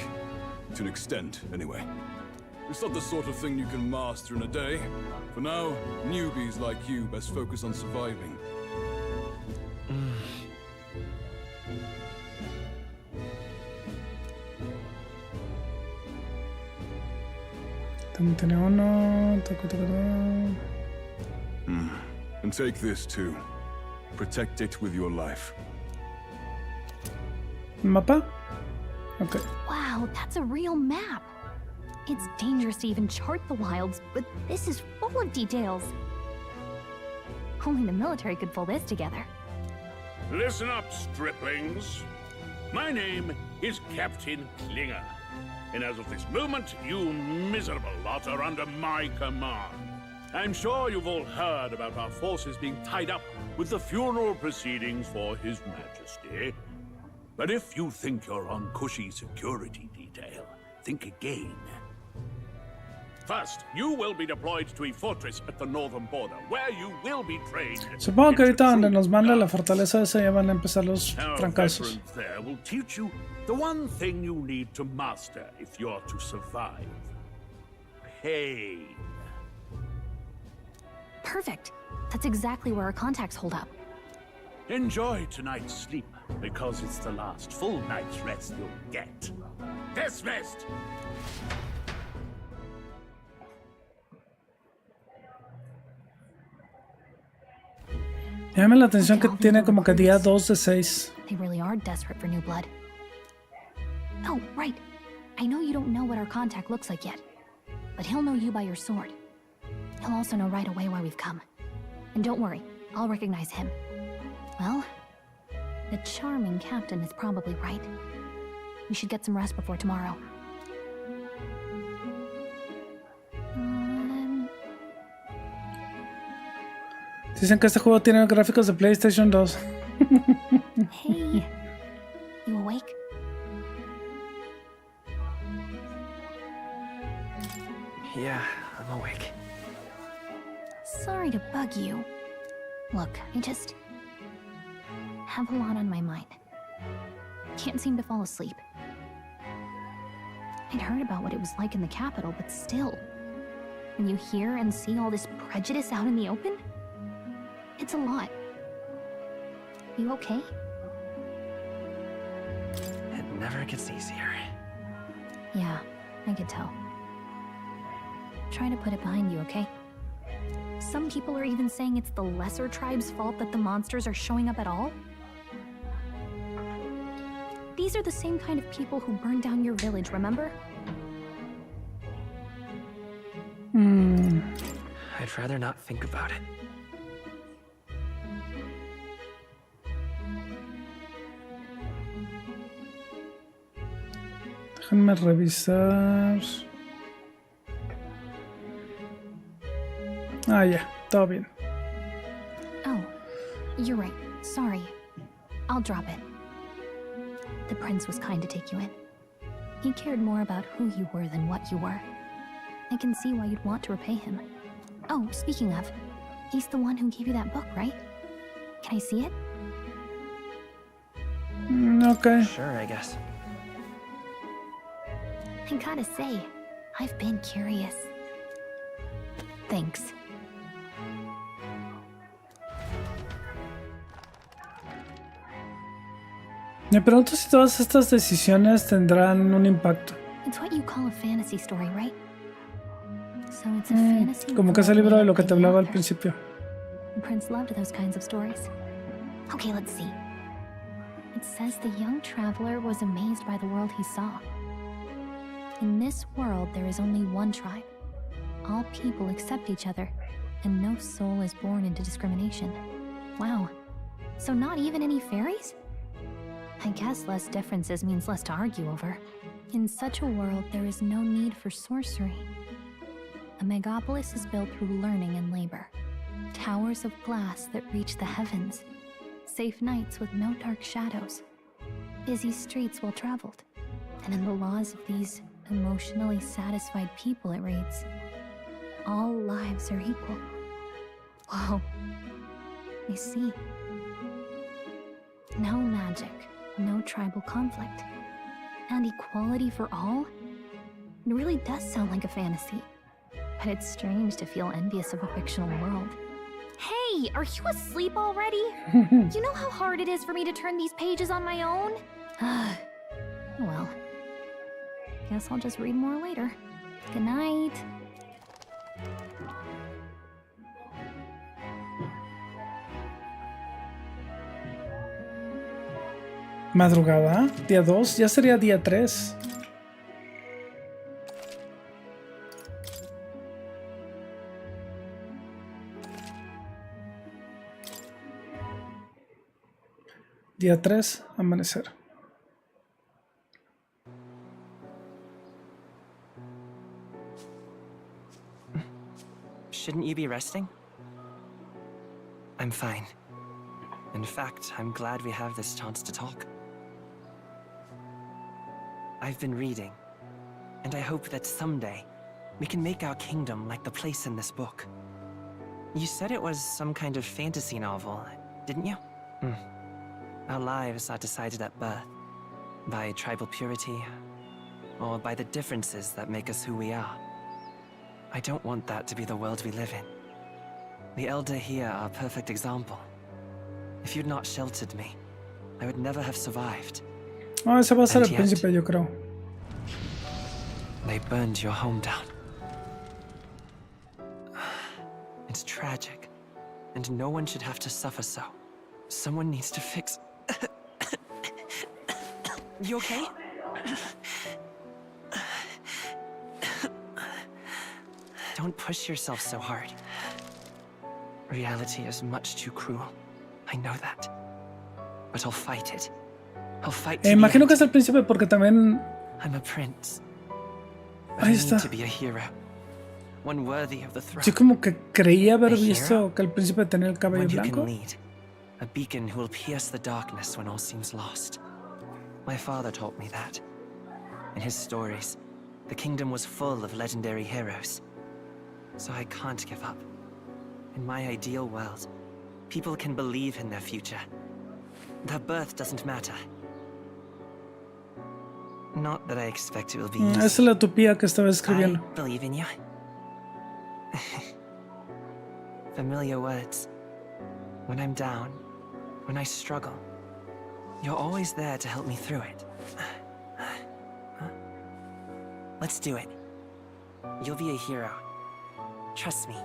To an extent, anyway. It's not the sort of thing you can master in a day. For now, newbies like you best focus on surviving. También tiene uno. And take this too. Protect it with your life. ¿Mapa? Okay. Wow, that's a real map. It's dangerous to even chart the wilds, but this is full of details. Only the military could pull this together. Listen up, striplings. My name is Captain Klinger, and as of this moment, you miserable lot are under my command. I'm sure you've all heard about our forces being tied up with the funeral proceedings for His Majesty. But if you think you're on cushy security detail, think again. First, you will be deployed to a fortress at the northern border, where you will be trained. Supongo que ahorita donde nos manda la fortaleza esa ya van a empezar los Our trancazos. veterans there will teach you the one thing you need to master if you're to survive. Pain. Perfect. That's exactly where our contacts hold up. Enjoy tonight's sleep. because it's the last full night's rest you'll get. Dismissed! Llama la atención que tiene como que día 2 de 6. They really are desperate for new blood. Oh, right. I know you don't know what our contact looks like yet, but he'll know you by your sword. He'll also know right away why we've come. And don't worry, I'll recognize him. Well, the charming captain is probably right. We should get some rest before tomorrow. Dicen que este juego tiene gráficos de PlayStation 2. Hey, you awake? Yeah, I'm awake. Sorry to bug you. Look, I just have a lot on my mind. Can't seem to fall asleep. I'd heard about what it was like in the capital, but still, when you hear and see all this prejudice out in the open, it's a lot. You okay? It never gets easier. Yeah, I could tell. Try to put it behind you, okay? Some people are even saying it's the lesser tribe's fault that the monsters are showing up at all. These are the same kind of people who burned down your village, remember? I'd rather not think about it. Déjenme revisar. Ah, ya, todo bien. Oh, you're right. Sorry. I'll drop it. The prince was kind to take you in. He cared more about who you were than what you were. I can see why you'd want to repay him. Oh, speaking of, he's the one who gave you that book, right? Can I see it? Okay. Sure, I guess. I gotta say, I've been curious. Thanks. Me pregunto si todas estas decisiones tendrán un impacto. It's what you call a fantasy story, right? So it's a fantasy. Como que ese libro de lo que te hablaba al principio. The prince loved those kinds of stories. Okay, let's see. It says the young traveler was amazed by the world he saw. In this world, there is only one tribe. All people accept each other, and no soul is born into discrimination. Wow. So not even any fairies? I guess less differences means less to argue over. In such a world, there is no need for sorcery. A megapolis is built through learning and labor. Towers of glass that reach the heavens. Safe nights with no dark shadows. Busy streets well traveled. And in the laws of these emotionally satisfied people, it reads, all lives are equal. Whoa. I see. No magic, no tribal conflict, and equality for all? It really does sound like a fantasy. But it's strange to feel envious of a fictional world. Hey, are you asleep already? You know how hard it is for me to turn these pages on my own? Well, guess I'll just read more later. Good night. Madrugada, día 2, ya sería día 3. Día 3, amanecer. Shouldn't you be resting? I'm fine. In fact, I'm glad we have this chance to talk. I've been reading, and I hope that someday we can make our kingdom like the place in this book. You said it was some kind of fantasy novel, didn't you? Our lives are decided at birth, by tribal purity, or by the differences that make us who we are. I don't want that to be the world we live in. The Elder here are a perfect example. If you'd not sheltered me, I would never have survived. Oh, ese va a ser And el yet, príncipe, yo creo. They burned your home down. It's tragic, and no one should have to suffer so. Someone needs to fix... You okay? Don't push yourself so hard. Reality is much too cruel. I know that. But I'll fight it. I'll fight to the Imagino end. que es el príncipe porque también... I'm a prince. Ahí I está. need to be a hero. One worthy of the throne. Yo como que creía haber A visto hero? que el príncipe tenía el cabello One who blanco. can lead. A beacon who will pierce the darkness when all seems lost. My father taught me that. In his stories, the kingdom was full of legendary heroes. So I can't give up. In my ideal world, people can believe in their future. Their birth doesn't matter. Not that I expect it will be easy. Esa es la utopía que estaba escribiendo. I believe in you. Familiar words. When I'm down, when I struggle, you're always there to help me through it. Let's do it. You'll be a hero. Trust me.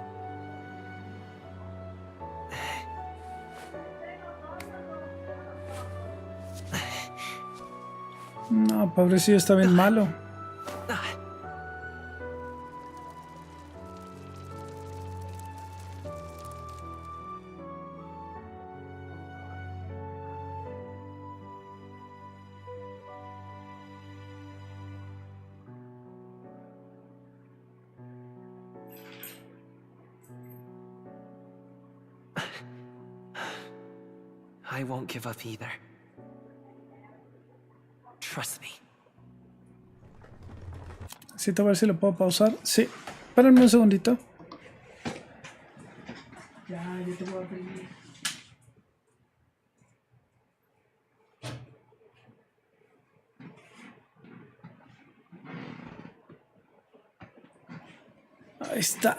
No, pobrecillo, está bien malo. I won't give up either. Trust me. Necesito ver si lo puedo pausar. Sí. Espérenme un segundito. Ya te voy a pedir. Ahí está.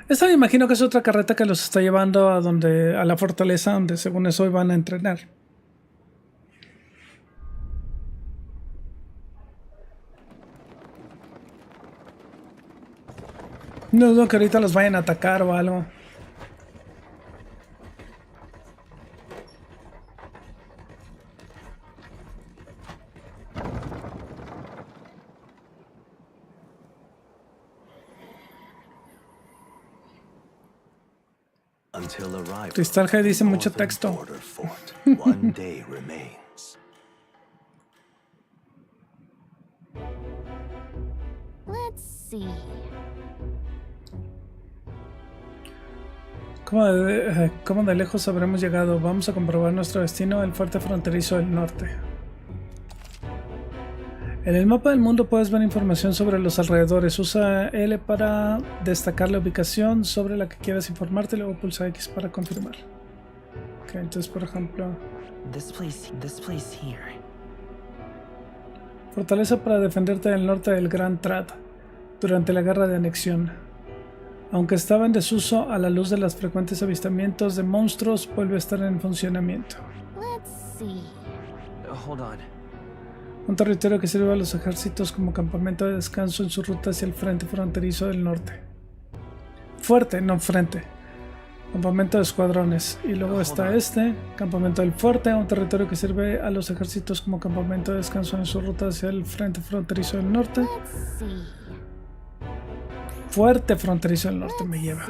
Esta me imagino que es otra carreta que los está llevando a la fortaleza donde según eso hoy van a entrenar. No dudo que ahorita los vayan a atacar o algo. Until arrival, Cristal G dice mucho texto. border fort, one day remains. Let's see. ¿Cómo de lejos habremos llegado? Vamos a comprobar nuestro destino, el fuerte fronterizo del norte. En el mapa del mundo puedes ver información sobre los alrededores. Usa L para destacar la ubicación sobre la que quieras informarte y luego pulsa X para confirmar. Ok, entonces por ejemplo... This place here. Fortaleza para defenderte del norte del Gran Trad durante la guerra de anexión. Aunque estaba en desuso, a la luz de los frecuentes avistamientos de monstruos, vuelve a estar en funcionamiento. Let's see. Hold on. Un territorio que sirve a los ejércitos como campamento de descanso en su ruta hacia el frente fronterizo del norte. Fuerte, no frente. Campamento de escuadrones. Y luego está este, campamento del fuerte, un territorio que sirve a los ejércitos como campamento de descanso en su ruta hacia el frente fronterizo del norte. Fuerte fronterizo del norte me lleva.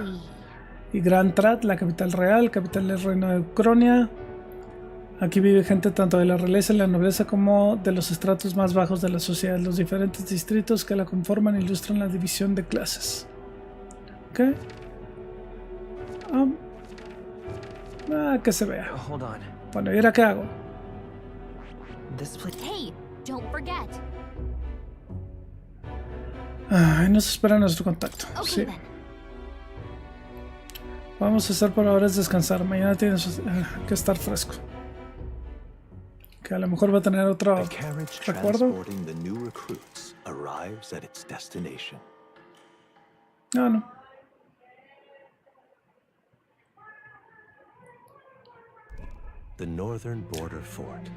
Y Gran Trad, la capital real, capital del reino de Ucronia. Aquí vive gente tanto de la realeza y la nobleza como de los estratos más bajos de la sociedad. Los diferentes distritos que la conforman ilustran la división de clases. Ok. Que se vea. Bueno, ¿y ahora qué hago? Hey, don't forget. Ahí nos espera nuestro contacto. Okay, Sí. then. Vamos a hacer por ahora es descansar. Mañana tienes que estar fresco. Que a lo mejor va a tener otro recuerdo. No. The northern border fort.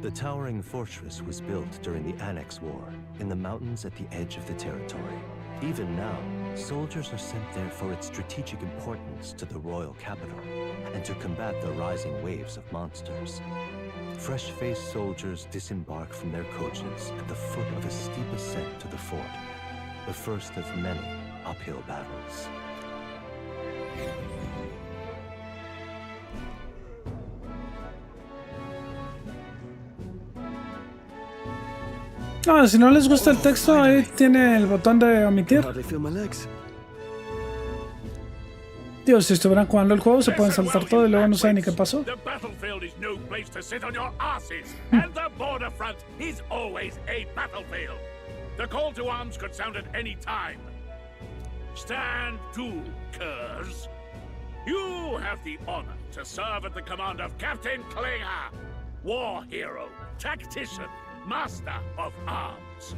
The towering fortress was built during the Annex War in the mountains at the edge of the territory. Even now, soldiers are sent there for its strategic importance to the royal capital and to combat the rising waves of monsters. Fresh-faced soldiers disembark from their coaches at the foot of a steep ascent to the fort, the first of many uphill battles. No, si no les gusta el texto, ahí tiene el botón de omitir. Digo, si estuvieran jugando el juego, se pueden saltar todo y luego no saben ni qué pasó. The battlefield is no place to sit on your asses, and the border front is always a battlefield. The call to arms could sound at any time. Stand to, curs. You have the honor to serve at the command of Captain Klinger, war hero, tactician, master of arms.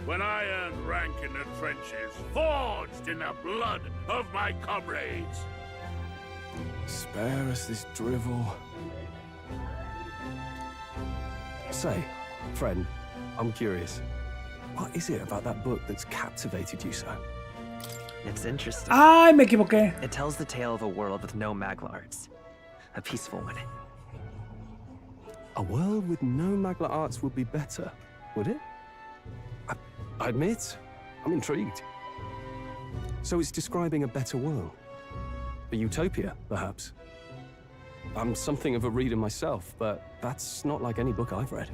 When I earned rank in the trenches, forged in the blood of my comrades. Spare us this drivel. Say, friend, I'm curious. What is it about that book that's captivated you so? It's interesting. Ay, me equivoqué. It tells the tale of a world with no Magla arts. A peaceful one. A world with no Magla arts would be better, would it? I admit, I'm intrigued. So it's describing a better world. A utopia, perhaps. I'm something of a reader myself, but that's not like any book I've read.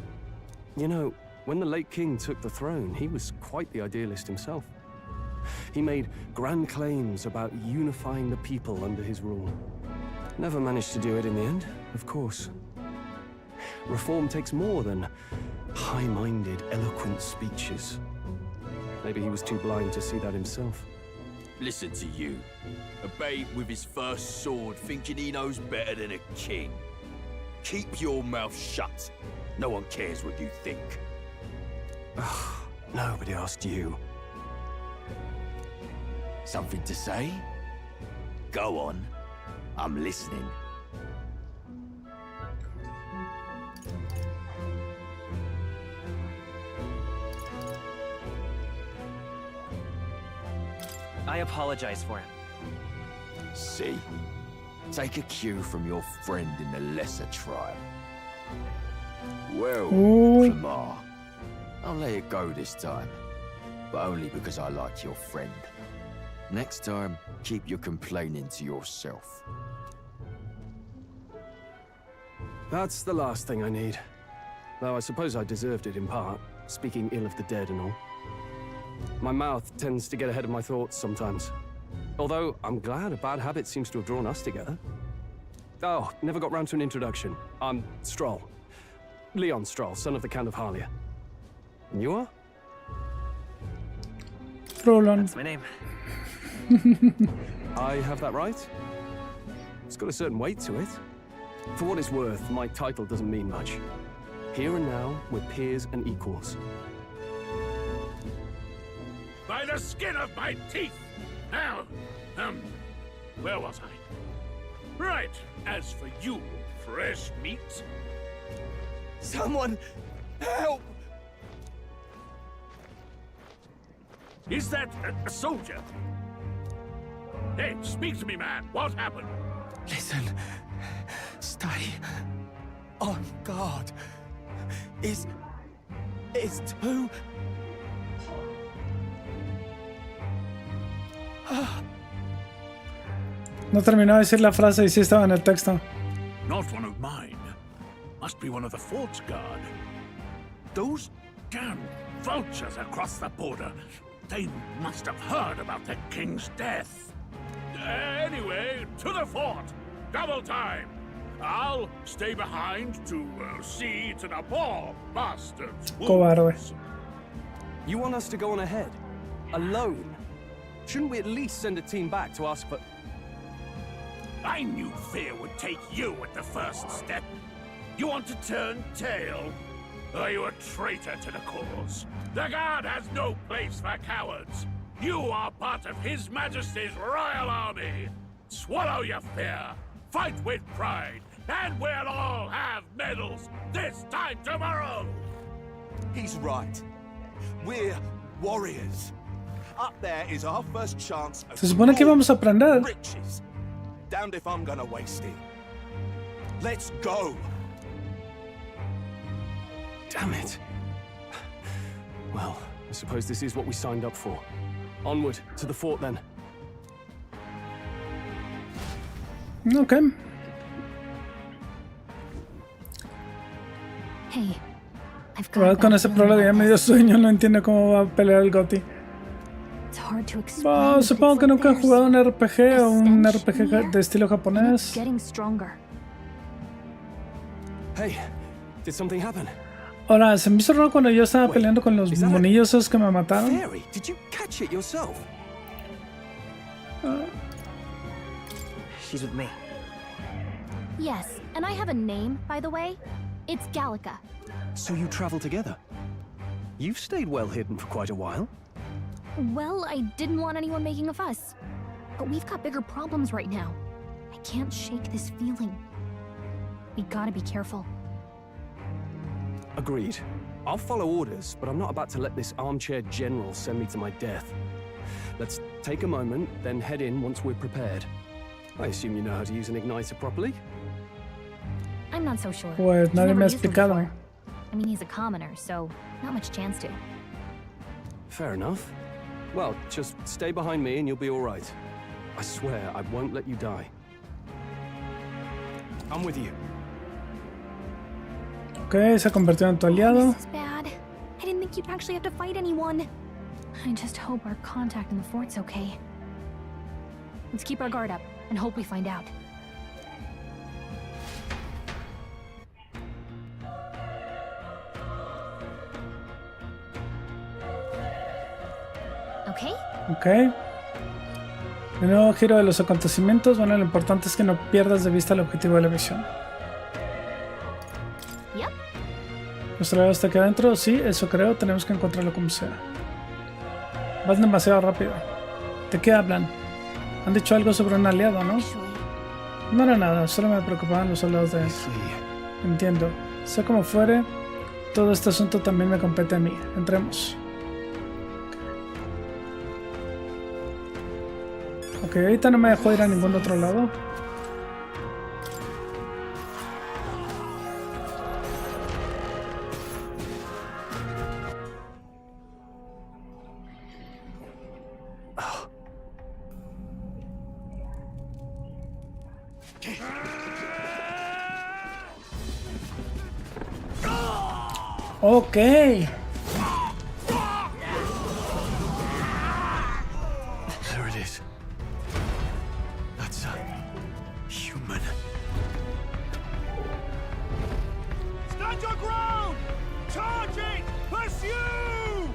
You know, when the late king took the throne, he was quite the idealist himself. He made grand claims about unifying the people under his rule. Never managed to do it in the end, of course. Reform takes more than high-minded, eloquent speeches. Maybe he was too blind to see that himself. Listen to you. A babe with his first sword thinking he knows better than a king. Keep your mouth shut. No one cares what you think. Nobody asked you. Something to say? Go on. I'm listening. I apologize for him. See? Take a cue from your friend in the lesser tribe. Well, Clamar, I'll let it go this time. But only because I like your friend. Next time, keep your complaining to yourself. That's the last thing I need. Though I suppose I deserved it in part, speaking ill of the dead and all. My mouth tends to get ahead of my thoughts sometimes. Although, I'm glad a bad habit seems to have drawn us together. Oh, never got round to an introduction. I'm Stroll. Leon Stroll, son of the Count of Harlia. And you are? Roland. That's my name. I have that right? It's got a certain weight to it. For what it's worth, my title doesn't mean much. Here and now, we're peers and equals. By the skin of my teeth! Now, where was I? Right, as for you, fresh meat. Someone, help! Is that a soldier? Hey, speak to me, man. What happened? Listen. Stay on guard. It's too... No terminó de decir la frase y sí estaba en el texto. Not one of mine. Must be one of the fort's guard. Those damn vultures across the border. They must have heard about the king's death. Anyway, to the fort. Double time. I'll stay behind to see to the poor bastards. Cobarde. You want us to go on ahead? Alone? Shouldn't we at least send a team back to ask for... I knew fear would take you at the first step. You want to turn tail? Are you a traitor to the cause? The Guard has no place for cowards. You are part of His Majesty's Royal Army. Swallow your fear, fight with pride, and we'll all have medals this time tomorrow! He's right. We're warriors. Up there is our first chance of Se supone que vamos a aprender. riches. Damned if I'm gonna waste it. Let's go! Damn it. Well, I suppose this is what we signed up for. Onward to the fort then. Okay. Hey, I've La verdad, got con ese problema ya medio sueño, no entiendo cómo va a pelear el Goti. It's hard to explain. Bueno, supongo que nunca han jugado un RPG o un RPG de estilo japonés. Getting stronger. Hey, did something happen? Ahora, se me hizo raro cuando yo estaba peleando con los monillos esos que me mataron. Fairy, did you catch it yourself? She's with me. Yes, and I have a name, by the way. It's Gallica. So you travel together? You've stayed well hidden for quite a while. Well, I didn't want anyone making a fuss. But we've got bigger problems right now. I can't shake this feeling. We gotta be careful. Agreed. I'll follow orders, but I'm not about to let this armchair general send me to my death. Let's take a moment, then head in once we're prepared. I assume you know how to use an igniter properly? I'm not so sure. Pues He's nadie never me ha used them explicado. before. I mean, he's a commoner, so not much chance to. Fair enough. Well, just stay behind me and you'll be all right. I swear I won't let you die. I'm with you. Ok, se convirtió en tu aliado. This is bad. I didn't think you'd actually have to fight anyone. I just hope our contact in the fort's okay. Let's keep our guard up and hope we find out. Okay? Ok. De nuevo giro de los acontecimientos. Bueno, lo importante es que no pierdas de vista el objetivo de la misión. Yep. ¿Los aliados está aquí adentro? Sí, eso creo. Tenemos que encontrarlo como sea. Vas demasiado rápido. ¿De qué hablan? Han dicho algo sobre un aliado, ¿no? No era nada, solo me preocupaban los soldados de dentro. Entiendo. Sea como fuere, todo este asunto también me compete a mí. Entremos. Ok, ahorita no me dejó ir a ningún otro lado. Ok. There it is. That's a human. Stand your ground! Charging! Pursue!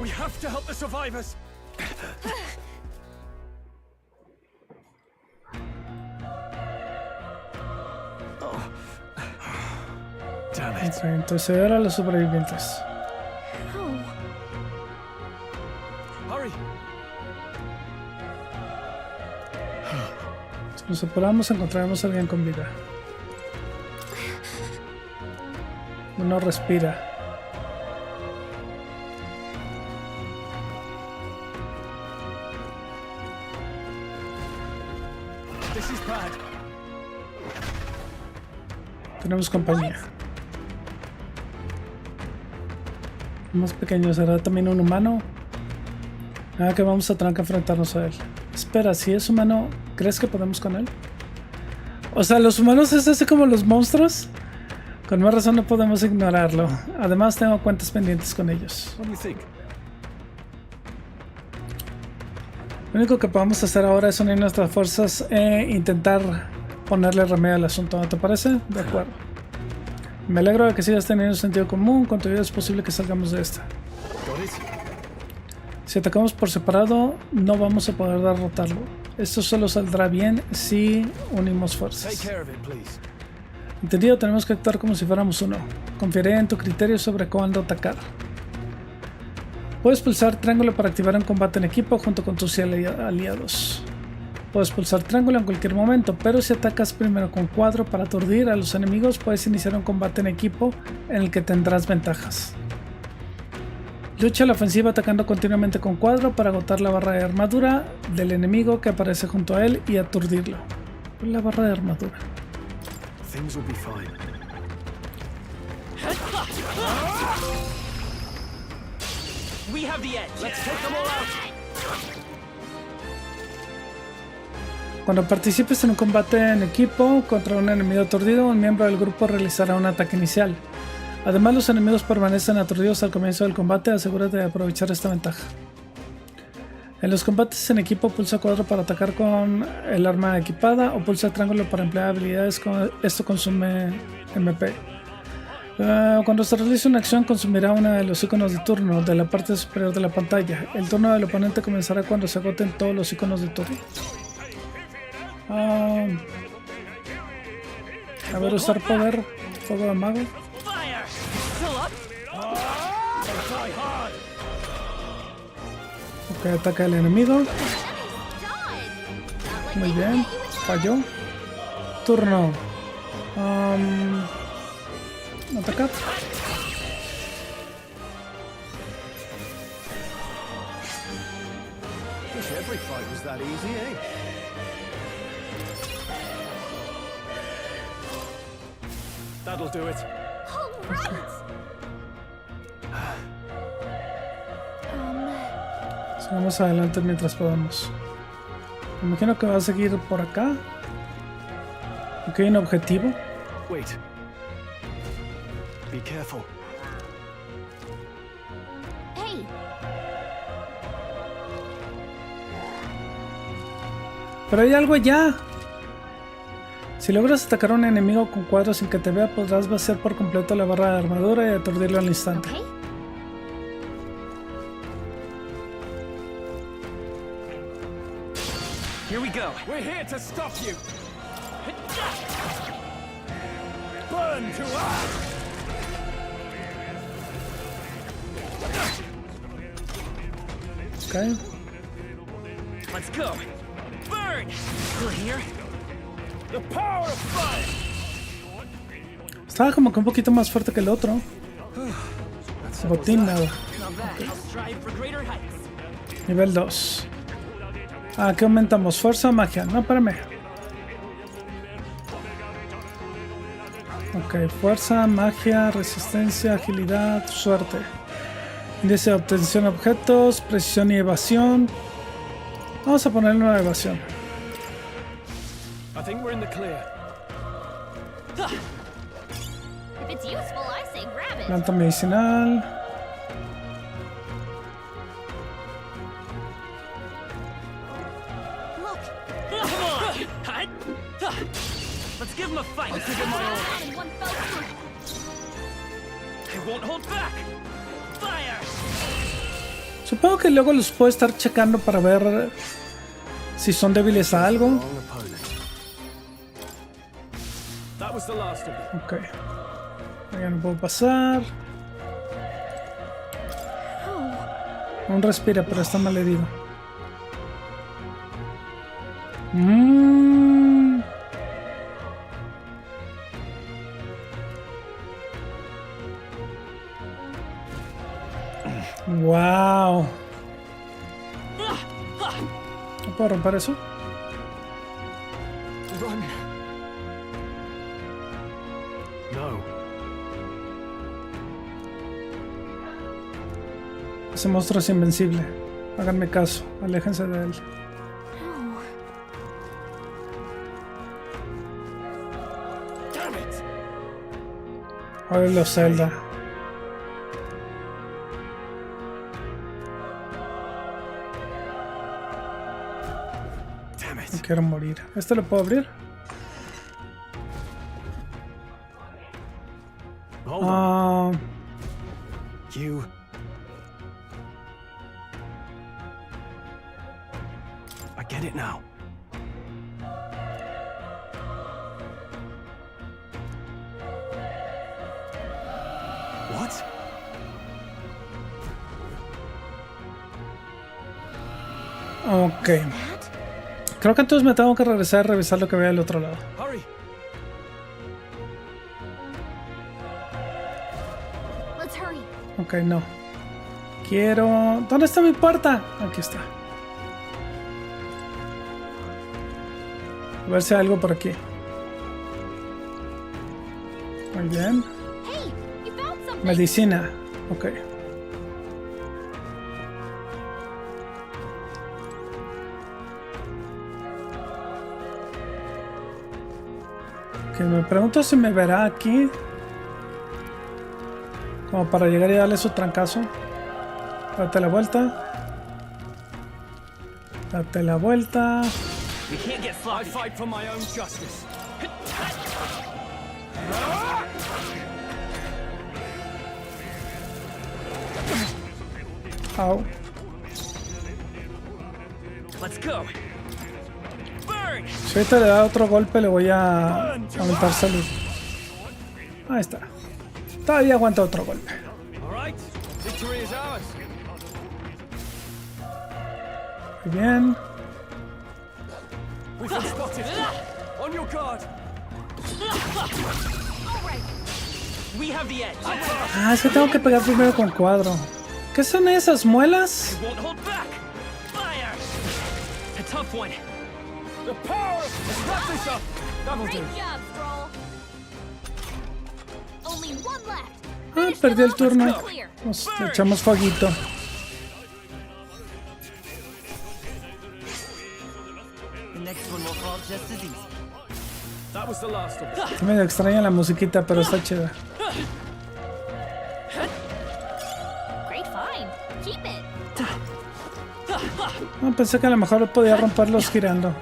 We have to help the survivors. Ok, entonces ahora los sobrevivientes. Hurry. Si nos apuramos encontraremos a alguien con vida. Uno respira. This is bad. Tenemos compañía. Más pequeño, ¿será también un humano? Ah, que vamos a tener que enfrentarnos a él. Espera, si es humano, ¿crees que podemos con él? O sea, los humanos es así como los monstruos. Con más razón no podemos ignorarlo. Además tengo cuentas pendientes con ellos. Lo único que podemos hacer ahora es unir nuestras fuerzas e intentar ponerle remedio al asunto, ¿no te parece? De acuerdo. Me alegro de que sigas teniendo sentido común. Con tu ayuda es posible que salgamos de esta. Si atacamos por separado, no vamos a poder derrotarlo. Esto solo saldrá bien si unimos fuerzas. Entendido, tenemos que actuar como si fuéramos uno. Confiaré en tu criterio sobre cuándo atacar. Puedes pulsar triángulo para activar un combate en equipo junto con tus aliados. Puedes pulsar triángulo en cualquier momento, pero si atacas primero con cuadro para aturdir a los enemigos, puedes iniciar un combate en equipo en el que tendrás ventajas. Lucha a la ofensiva atacando continuamente con cuadro para agotar la barra de armadura del enemigo que aparece junto a él y aturdirlo. La barra de armadura. Cuando participes en un combate en equipo contra un enemigo aturdido, un miembro del grupo realizará un ataque inicial. Además, los enemigos permanecen aturdidos al comienzo del combate. Asegúrate de aprovechar esta ventaja. En los combates en equipo, pulsa cuadro para atacar con el arma equipada o pulsa triángulo para emplear habilidades. Esto consume MP. Cuando se realice una acción, consumirá uno de los iconos de turno de la parte superior de la pantalla. El turno del oponente comenzará cuando se agoten todos los iconos de turno. A ver, usar poder, fuego de mago. Ok, ataca al enemigo. Muy bien, falló. Turno. Atacar. That'll do it. Sigamos adelante mientras podamos. Me imagino que va a seguir por acá. Aquí hay un objetivo. Wait. Be careful. Hey. Pero hay algo allá. Si logras atacar a un enemigo con cuadro sin que te vea, podrás vaciar por completo la barra de armadura y aturdirlo al instante. Okay. Here we go. We're here to stop you. Burn to earth. Okay. Let's go. Burn. Still here? The power of fire. Estaba como que un poquito más fuerte que el otro. Botín nada. Okay. Nivel 2. Aquí aumentamos fuerza o magia. No, espérame. Ok, fuerza, magia, resistencia, agilidad, suerte. Índice de obtención de objetos, precisión y evasión. Vamos a ponerle una evasión. I think we're in the clear. If it's useful, I say grab it. Planta medicinal. Look. Come on. Let's give him a fight. Let's give him my all. I won't hold back. Fire. Supongo que luego los puedo estar checando para ver si son débiles a algo. Ok. Ya no puedo pasar. Aún respira, pero está mal herido. Wow. ¿No puedo romper eso? Ese monstruo es invencible. Háganme caso, aléjense de él. Ahora los Zelda. No quiero morir. ¿Este lo puedo abrir? Get it now. What? Ok. Creo que entonces me tengo que regresar a revisar lo que vea del otro lado. Hurry. Let's hurry. Ok, no. Quiero... ¿Dónde está mi puerta? Aquí está. A ver si hay algo por aquí. Muy bien. Hey, you found something. Medicina. Ok. Ok, me pregunto si me verá aquí. Como para llegar y darle su trancazo. Date la vuelta. Date la vuelta. We can't get sloppy. I fight for my own justice. Au. Let's go. Burn. Si ahorita le da otro golpe, le voy a aumentar salud. Ahí está. Todavía aguanta otro golpe. All right. Victory is ours. Muy bien. We've been spotted. On your guard. We have the edge. Ah, es que tengo que pegar primero con cuadro. ¿Qué son esas muelas? Won't hold back. Fire. A tough one. The power. Let's wrap this up. That'll do. Great job, Stroll. Only one left. Ah, perdí el turno. Nos echamos fueguito. The next one will fall just as easy. That was the last of it. Está medio extraña la musiquita, pero está chida. Great find. Keep it. No, pensé que a lo mejor podía romperlos girando.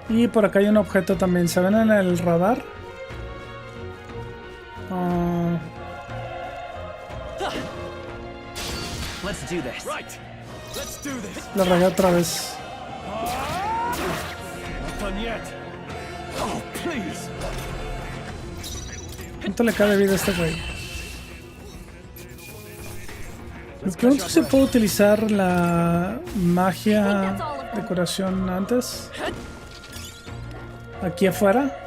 Y por acá hay un objeto también. ¿Se ven en el radar? Let's do this. Right. Let's do this. La regué otra vez. Not done yet. Oh, please. ¿Cuánto le cae de vida a este güey? Me pregunto si puedo utilizar la magia de curación antes. Aquí afuera.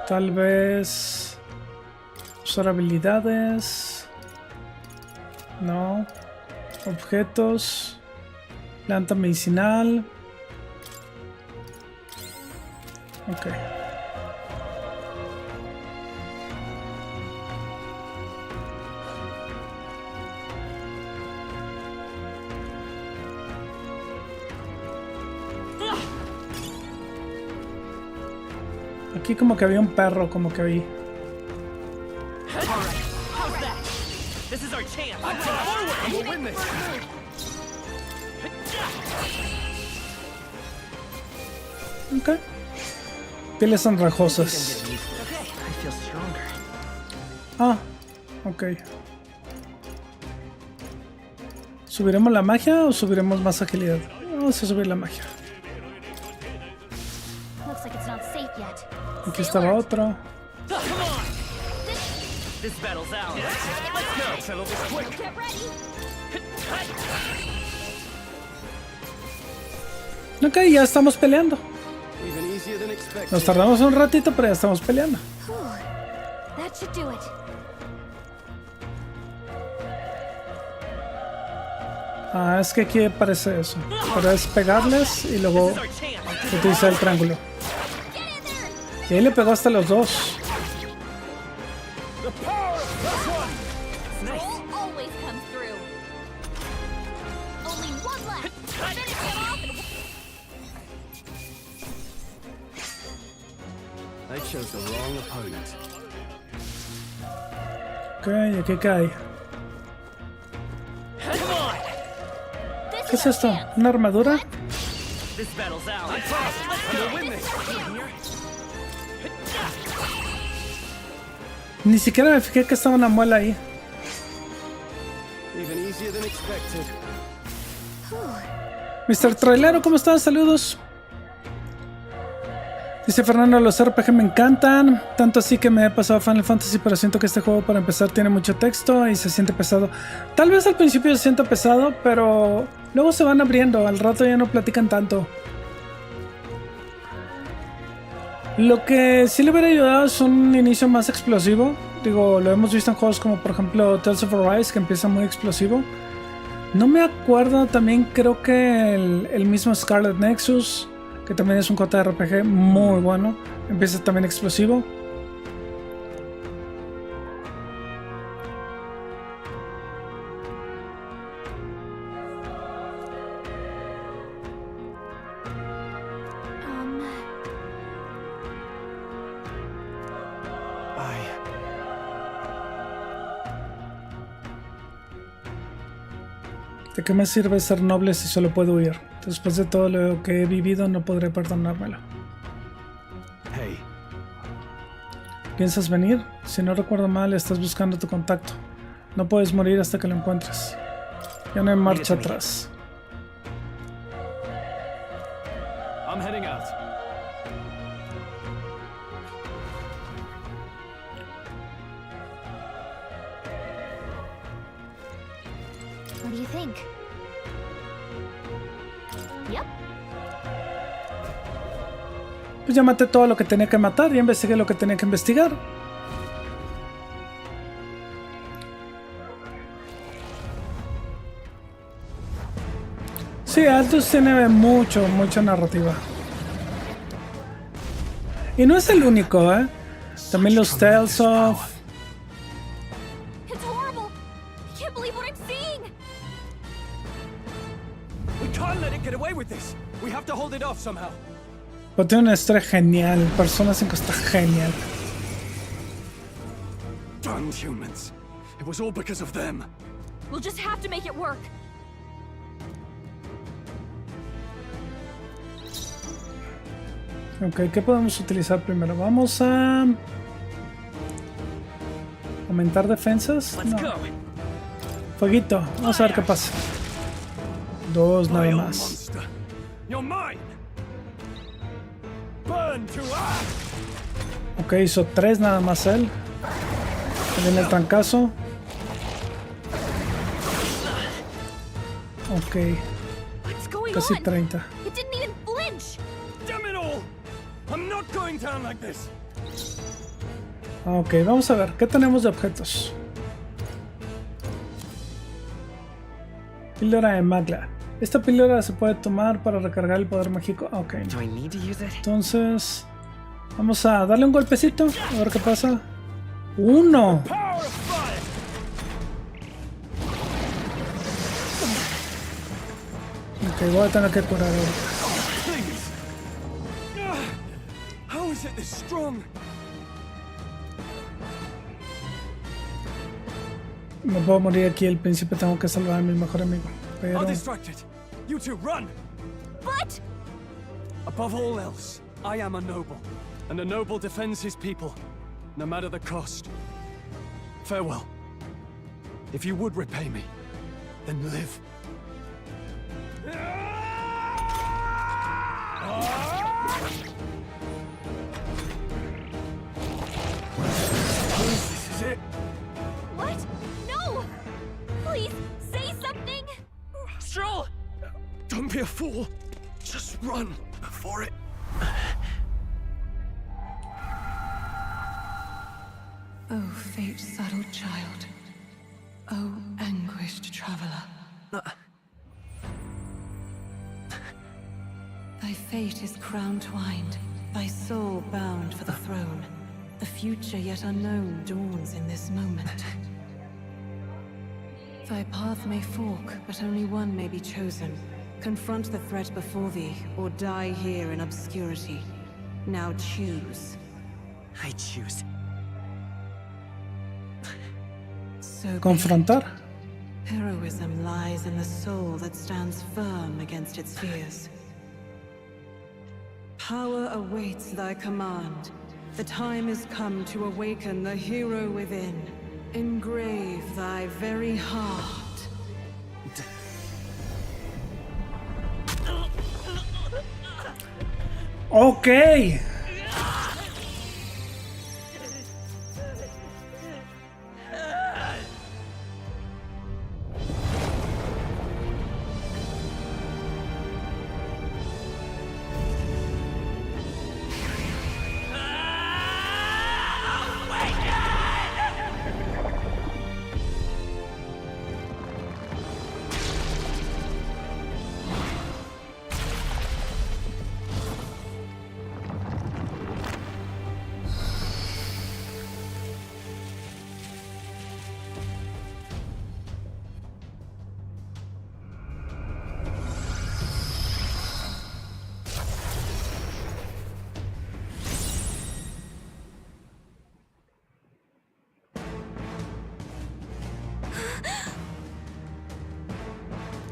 Tal vez usar habilidades. No. Objetos. Planta medicinal. Ok. Aquí como que había un perro, como que vi. This is our chance. Forward. We'll win this. Ok. Pieles andrajosas. I feel stronger. Ah, ok. ¿Subiremos la magia o subiremos más agilidad? Vamos a subir la magia. Looks like it's not safe yet. Aquí estaba otro. This battle's ours. Let's go. Settle this quick. Get ready. Ok, ya estamos peleando. Even easier than expected. Nos tardamos un ratito, pero ya estamos peleando. That should do it. Ah, es que aquí parece eso. Pero es pegarles y luego utilizar el triángulo. Y ahí le pegó hasta los dos. Stroll always comes through. Only one left. Finish him off and I chose the wrong opponent. Ok, aquí cae. ¿Qué es esto? ¿Una armadura? This battle's ours. Let's go. Win this. Ni siquiera me fijé que estaba una muela ahí. Even easier than expected. Mr. Trailero, ¿cómo estás? Saludos. Dice Fernando, los RPG me encantan, tanto así que me he pasado a Final Fantasy, pero siento que este juego para empezar tiene mucho texto y se siente pesado. Tal vez al principio se sienta pesado, pero luego se van abriendo, al rato ya no platican tanto. Lo que sí le hubiera ayudado es un inicio más explosivo. Digo, lo hemos visto en juegos como por ejemplo Tales of Arise, que empieza muy explosivo. No me acuerdo, también creo que el mismo Scarlet Nexus, que también es un JRPG muy bueno, empieza también explosivo. ¿De qué me sirve ser noble si solo puedo huir? Después de todo lo que he vivido, no podré perdonármelo. Hey. ¿Piensas venir? Si no recuerdo mal, estás buscando tu contacto. No puedes morir hasta que lo encuentres. Ya no hay marcha atrás. I'm heading out. What do you think? Yep. Pues ya maté todo lo que tenía que matar, ya investigué lo que tenía que investigar. Sí, Aldous tiene mucha narrativa. Y no es el único, ¿eh? También los Tales of... It's horrible. I can't believe what I'm seeing. We can't let it get away with this. We have to hold it off somehow. Pero tiene una historia genial. Persona 5 está genial. Damn humans. It was all because of them. We'll just have to make it work. Ok, ¿qué podemos utilizar primero? Vamos a... ¿aumentar defensas? No. Fueguito. Vamos a ver qué pasa. 2 nada más. Ok, hizo 3 nada más él. Viene el trancazo. Ok. Casi 30. Ok, vamos a ver. ¿Qué tenemos de objetos? Píldora de magla. Esta píldora se puede tomar para recargar el poder mágico. Ok. Entonces... vamos a darle un golpecito. A ver qué pasa. 1. Ok, voy a tener que curar ahorita. No puedo morir aquí, el príncipe, tengo que salvar a mi mejor amigo. Pero... You two run! But... above all else, I am a noble, and a noble defends his people, no matter the cost. Farewell. If you would repay me, then live. This is it. What? No! Please, say something! Stroll! Don't be a fool. Just run before it... Oh, fate-saddled child. Oh, anguished traveler. Thy fate is crown-twined, thy soul bound for the throne. A future yet unknown dawns in this moment. Thy path may fork, but only one may be chosen. Confront the threat before thee, or die here in obscurity. Now choose. I choose. So confrontar. Heroism lies in the soul that stands firm against its fears. Power awaits thy command. The time is come to awaken the hero within. Engrave thy very heart. Ok.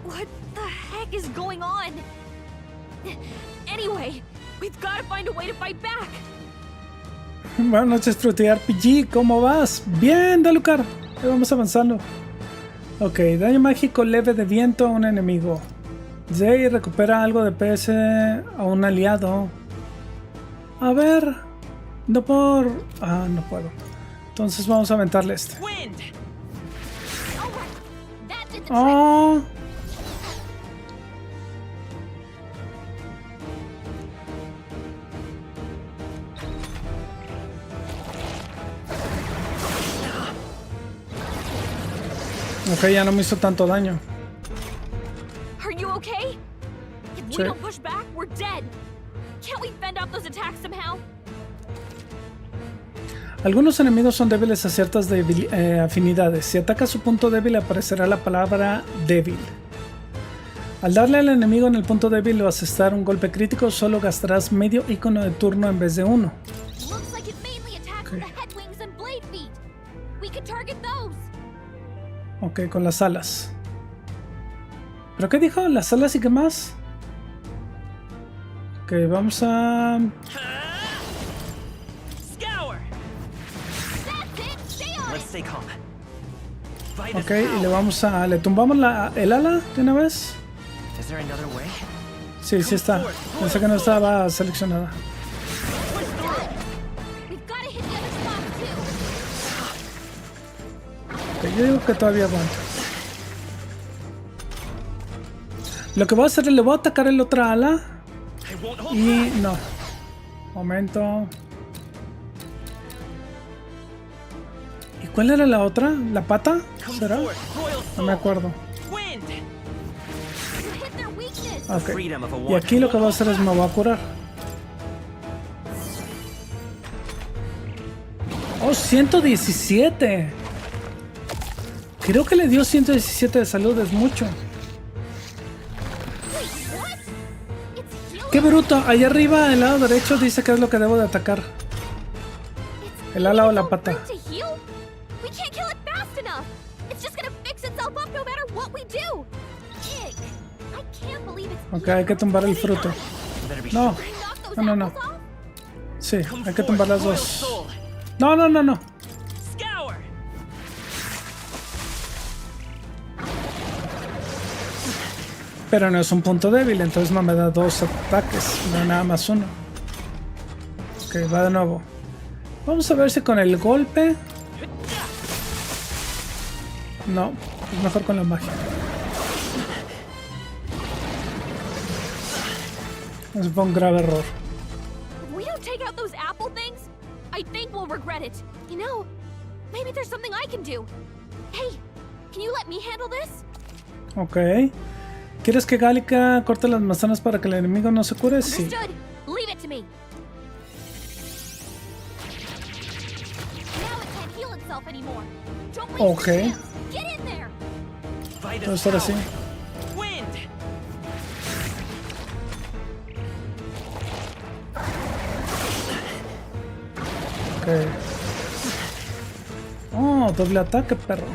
What the heck is going on? Anyway, we've got to find a way to fight back. Buenas noches, Fruity RPG, ¿cómo vas? Bien, Dalucar, ahí vamos avanzando. Ok, daño mágico leve de viento a un enemigo. Jay recupera algo de PS a un aliado. A ver, no por... Ah, no puedo. Entonces vamos a aventarle este. Oh. Ok, ya no me hizo tanto daño. Are you okay? If we don't push back, we're dead. Can't we fend off those attacks somehow? Algunos enemigos son débiles a ciertas afinidades. Si atacas su punto débil aparecerá la palabra débil. Al darle al enemigo en el punto débil o asestar un golpe crítico, solo gastarás medio icono de turno en vez de uno. Ok, con las alas. ¿Pero qué dijo? ¿Las alas y qué más? Ok, vamos a... Ok, y le vamos a... ¿Le tumbamos el ala de una vez? Sí, sí está. Pensé que no estaba seleccionada. Ok, yo digo que todavía aguanta. Lo que voy a hacer es le voy a atacar el otra ala. Y no. Momento. ¿Y cuál era la otra? ¿La pata? ¿Será? No me acuerdo. Ok. Y aquí lo que voy a hacer es me voy a curar. Oh, 117. Creo que le dio 117 de salud, es mucho. ¡Qué bruto! Allá arriba, el lado derecho, dice que es lo que debo de atacar. El ala o la pata. Ok, hay que tumbar el fruto. No, no, no, no. Sí, hay que tumbar las dos. No, no, no, no. Pero no es un punto débil, entonces no me da dos ataques, no nada más uno. Ok, va de nuevo. Vamos a ver si con el golpe... No, es mejor con la magia. Eso fue un grave error. Ok. ¿Quieres que Gálica corte las manzanas para que el enemigo no se cure? Sí. Ok. Entonces ahora sí. Ok. Oh, doble ataque, perro.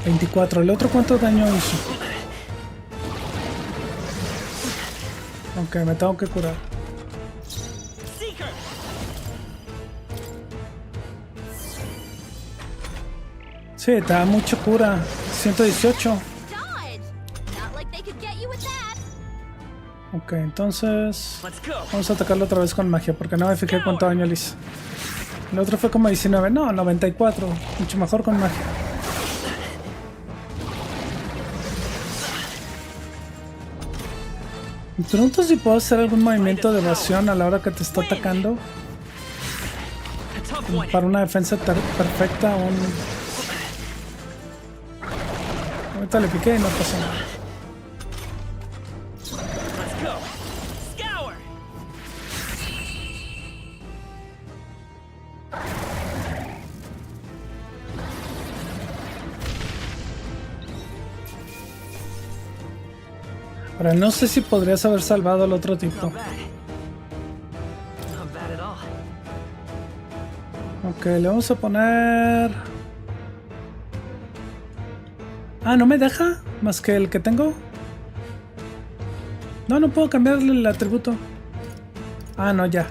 ¿24? ¿El otro cuánto daño hizo? Ok, me tengo que curar. Sí, te da mucho cura. 118. Ok, entonces vamos a atacarlo otra vez con magia, porque no me fijé cuánto daño le hice. El otro fue como 19, no, 94, mucho mejor con magia. Me pregunto si puedo hacer algún movimiento de evasión a la hora que te está atacando. Para una defensa perfecta, ahorita le piqué y no pasó nada. Ahora, no sé si podrías haber salvado al otro tipo. Ok, le vamos a poner... Ah, ¿no me deja? ¿Más que el que tengo? No, no puedo cambiarle el atributo. Ah, no, ya.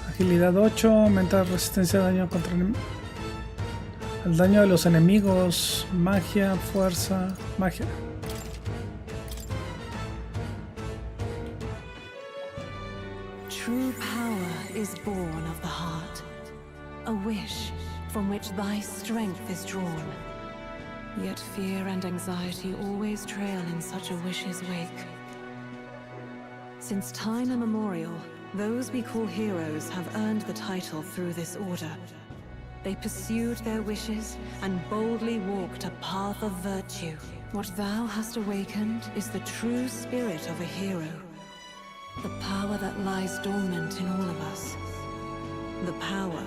Agilidad 8, aumenta resistencia a daño contra el daño de los enemigos. Magia, fuerza, magia. True power is born of the heart, a wish from which thy strength is drawn. Yet fear and anxiety always trail in such a wish's wake. Since time immemorial, those we call heroes have earned the title through this order. They pursued their wishes and boldly walked a path of virtue. What thou hast awakened is the true spirit of a hero. The power that lies dormant in all of us. The power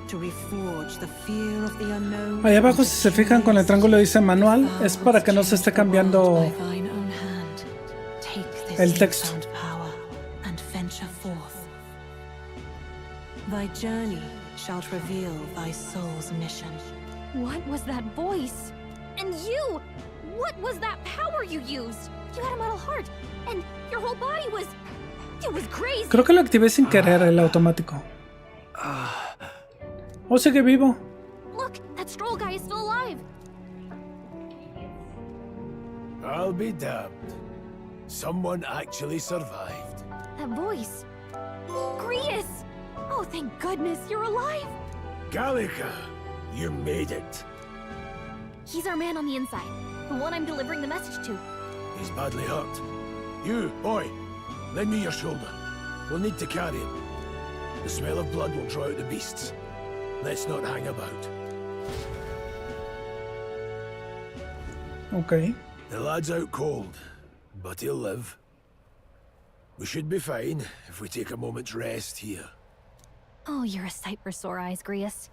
to reforge the fear of the unknown. Ahí abajo, si se fijan, con el triángulo dice manual, es para que no se esté cambiando el texto. And venture forth. Thy journey shalt reveal thy soul's mission. What was that voice? And you! What was that power you used? You had a metal heart, and your whole body was... It was crazy. Creo que lo activé sin querer, el automático. Oh, sigue vivo. Look, that stroll guy is still alive. I'll be damned. Someone actually survived. That voice. Grius! Oh, thank goodness you're alive. Gallica, you made it. He's our man on the inside. The one I'm delivering the message to. He's badly hurt. You, boy, lend me your shoulder. We'll need to carry him. The smell of blood will draw out the beasts. Let's not hang about. Okay. The lad's out cold, but he'll live. We should be fine if we take a moment's rest here. Oh, you're a sight for sore eyes, Grius.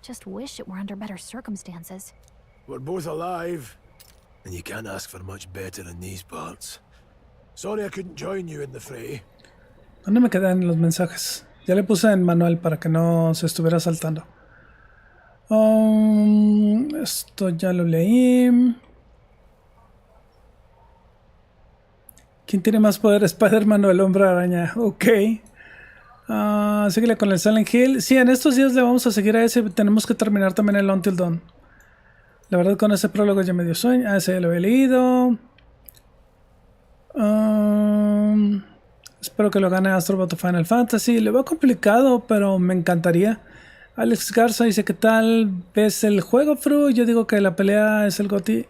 Just wish it were under better circumstances. We're both alive, and you can't ask for much better in these parts. Sorry I couldn't join you in the fray. ¿Dónde me quedan los mensajes? Ya le puse en manual para que no se estuviera saltando. Esto ya lo leí. ¿Quién tiene más poder? ¿Spider-Man o el Hombre Araña? Ok. Síguele con el Silent Hill. Sí, en estos días le vamos a seguir a ese. Tenemos que terminar también el Until Dawn. La verdad, con ese prólogo ya me dio sueño. Ah, ese ya lo había leído. Espero que lo gane Astrobot o Final Fantasy. Le veo complicado, pero me encantaría. Alex Garza dice: ¿qué tal ves el juego, Fru? Yo digo que la pelea es el GOTY.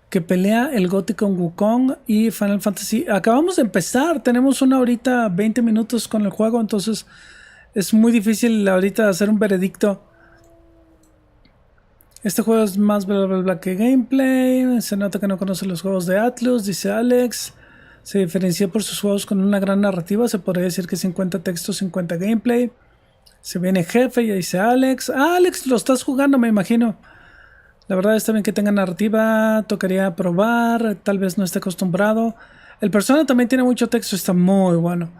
Que pelea el GOTY con Wukong y Final Fantasy. Acabamos de empezar. Tenemos una horita, 20 minutos con el juego. Entonces es muy difícil ahorita hacer un veredicto. Este juego es más bla bla bla que gameplay. Se nota que no conoce los juegos de Atlus, dice Alex. Se diferencia por sus juegos con una gran narrativa. Se podría decir que 50 textos, 50 gameplay. Se viene jefe, ya dice Alex. Ah, Alex, lo estás jugando, me imagino. La verdad está bien que tenga narrativa. Tocaría probar. Tal vez no esté acostumbrado. El Persona también tiene mucho texto. Está muy bueno.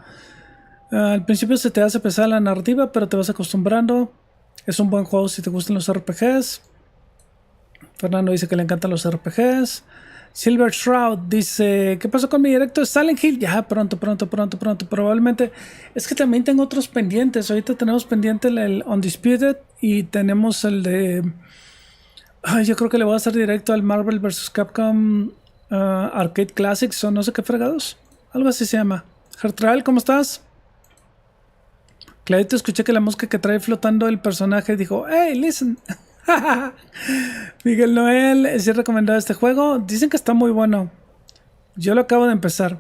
Al principio se te hace pesar la narrativa, pero te vas acostumbrando. Es un buen juego si te gustan los RPGs. Fernando dice que le encantan los RPGs. Silver Shroud dice: ¿qué pasó con mi directo de Silent Hill? Ya, pronto. Probablemente. Es que también tengo otros pendientes. Ahorita tenemos pendiente el Undisputed. Y tenemos el de... Ay, yo creo que le voy a hacer directo al Marvel vs. Capcom Arcade Classics o no sé qué fregados. Algo así se llama. Gertral, ¿cómo estás? Clarito, escuché que la mosca que trae flotando el personaje dijo, hey, listen. Miguel Noel, ¿sí recomendado este juego? Dicen que está muy bueno. Yo lo acabo de empezar.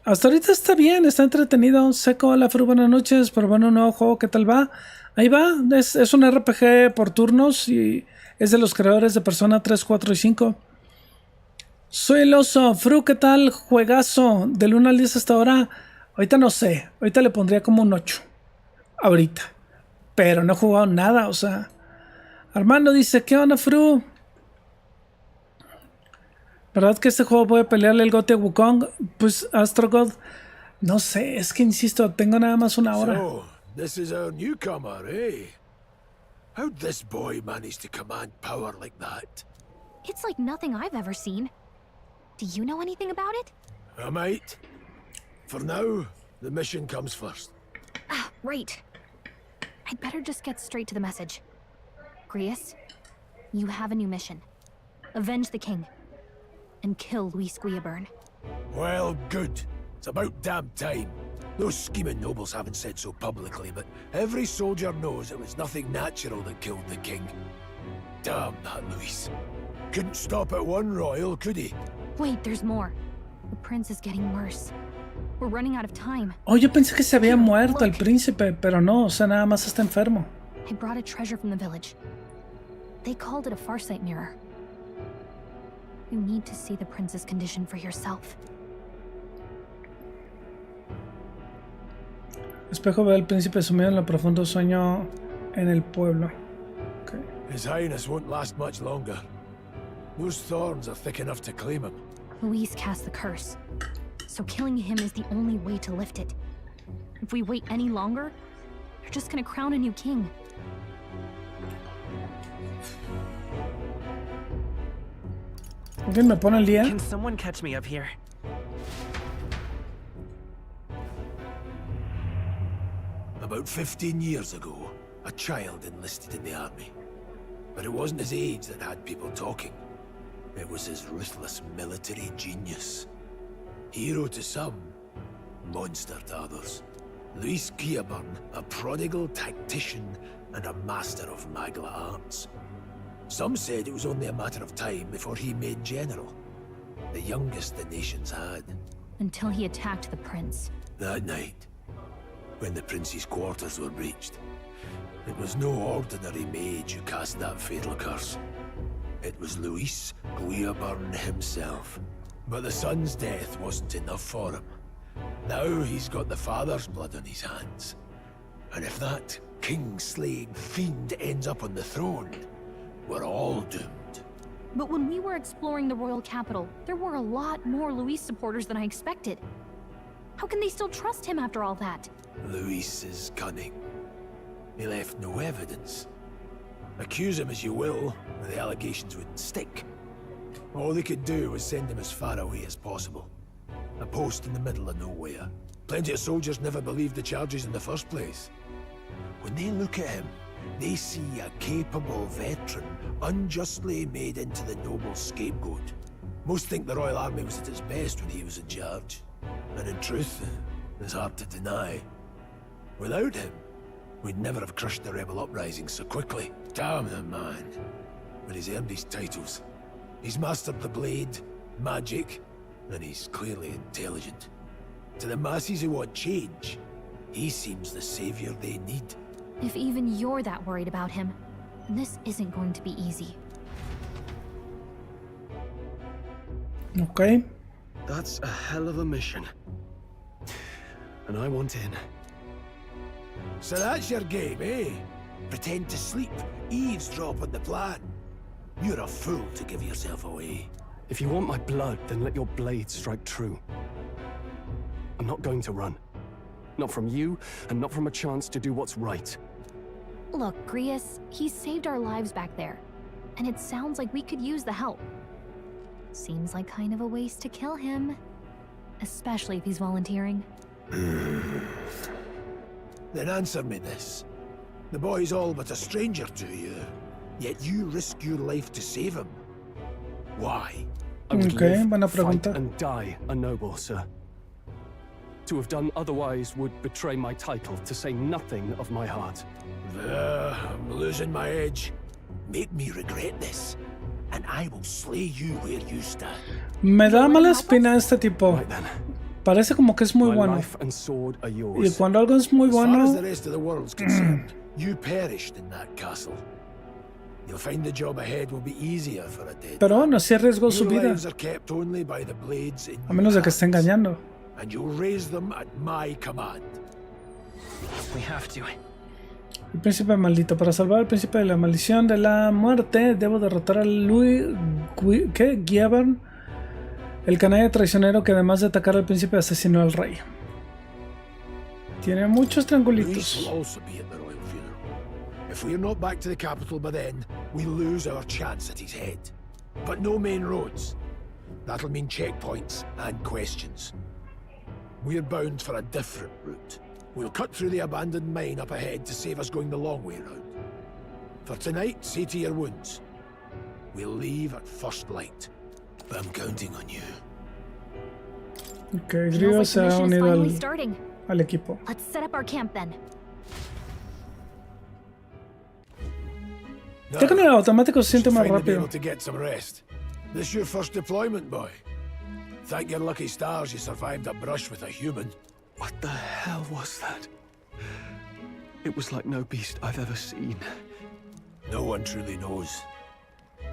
Hasta ahorita está bien, está entretenido. Seco, hola Fru, buenas noches. Probando un nuevo juego, ¿qué tal va? Ahí va, es un RPG por turnos y es de los creadores de Persona 3, 4 y 5. Soy el oso. Fru, ¿qué tal? Juegazo. Del 1 al 10 hasta ahora. Ahorita no sé. Ahorita le pondría como un 8. Ahorita. Pero no he jugado nada, o sea. Armando dice, ¿qué onda, Fru? ¿Verdad que este juego puede pelearle el gote a Wukong? Pues Astro God. No sé, es que insisto, tengo nada más una hora. So, this is our newcomer, eh? How'd this boy manage to command power like that? It's like nothing I've ever seen. Do you know anything about it? I might. For now, the mission comes first. Ah, right. I'd better just get straight to the message. Grius, you have a new mission. Avenge the king. And kill Luis Guillaburn. Well, good. It's about damn time. Those scheming nobles haven't said so publicly, but every soldier knows it was nothing natural that killed the king. Damn that Luis. Couldn't stop at one royal, could he? Wait, there's more. The prince is getting worse. We're running out of time. Oh, yo pensé que se había muerto el príncipe, pero no, o sea, nada más está enfermo. I brought a treasure from the village. They called it a farsight mirror. You need to see the prince's condition for yourself. Espejo ve al príncipe sumido en el profundo sueño en el pueblo. Okay. His Highness won't last much longer. Those thorns are thick enough to claim him. Luis cast the curse, so killing him is the only way to lift it. If we wait any longer, you're just gonna crown a new king. ¿Alguien me pone el día? Can someone catch me up here? About 15 years ago, a child enlisted in the army. But it wasn't his age that had people talking. It was his ruthless military genius. Hero to some, monster to others. Luis Guillaburn, a prodigal tactician and a master of Magla arts. Some said it was only a matter of time before he made general. The youngest the nations had. Until he attacked the prince. That night, when the prince's quarters were breached, it was no ordinary mage who cast that fatal curse. It was Luis Guillaburn himself. But the son's death wasn't enough for him. Now he's got the father's blood on his hands. And if that king-slaying fiend ends up on the throne, we're all doomed. But when we were exploring the royal capital, there were a lot more Luis supporters than I expected. How can they still trust him after all that? Luis is cunning. He left no evidence. Accuse him as you will, the allegations wouldn't stick. All they could do was send him as far away as possible. A post in the middle of nowhere. Plenty of soldiers never believed the charges in the first place. When they look at him, they see a capable veteran unjustly made into the noble scapegoat. Most think the Royal Army was at its best when he was in charge. And in truth, it's hard to deny. Without him, we'd never have crushed the rebel uprising so quickly. Damn the man. But he's earned his titles. He's mastered the blade, magic, and he's clearly intelligent. To the masses who want change, he seems the savior they need. If even you're that worried about him, this isn't going to be easy. Okay. That's a hell of a mission. And I want in. So that's your game, eh? Pretend to sleep, eavesdrop on the plan. You're a fool to give yourself away. If you want my blood, then let your blade strike true. I'm not going to run. Not from you, and not from a chance to do what's right. Look, Grius, he saved our lives back there. And it sounds like we could use the help. Seems like kind of a waste to kill him. Especially if he's volunteering. Then answer me this. The boy's all but a stranger to you, yet you risk your life to save him. Why? I would Okay, live, buena fight, pregunta. and die a noble, sir. To have done otherwise would betray my title, to say nothing of my heart. I'm losing my edge. Make me regret this, and I will slay you where you stand. Me da mala espina este tipo. Parece como que es muy My bueno. life and sword are yours. Y cuando algo es muy As far as bueno, the rest of the world's concerned, you perished in that castle. You'll find the job ahead will be easier for a dead pero man. bueno, sí arriesgó su Your vida. lives are kept only by the blades in A menos de que esté engañando. and you'll raise them at my command. We have to. El príncipe maldito. Para salvar al príncipe de la maldición de la muerte, debo derrotar a Guiaban, el canalla traicionero que además de atacar al príncipe asesinó al rey. Tiene muchos triangulitos. Luis will also be at the royal funeral. If we're not back to the capital by then, we lose our chance at his head. But no main roads. That'll mean checkpoints and questions. We're bound for a different route. We'll cut through the abandoned mine up ahead to save us going the long way round. For tonight, see to your wounds. We'll leave at first light. I'm counting on you. Ok, Grio se ha unido al equipo. Let's set up our camp then. Ya con el automático se siente más Finally be rápido. able to get some rest. This your first deployment, boy? Thank your lucky stars you survived a brush with a human. What the hell was that? It was like no beast I've ever seen. No one truly knows.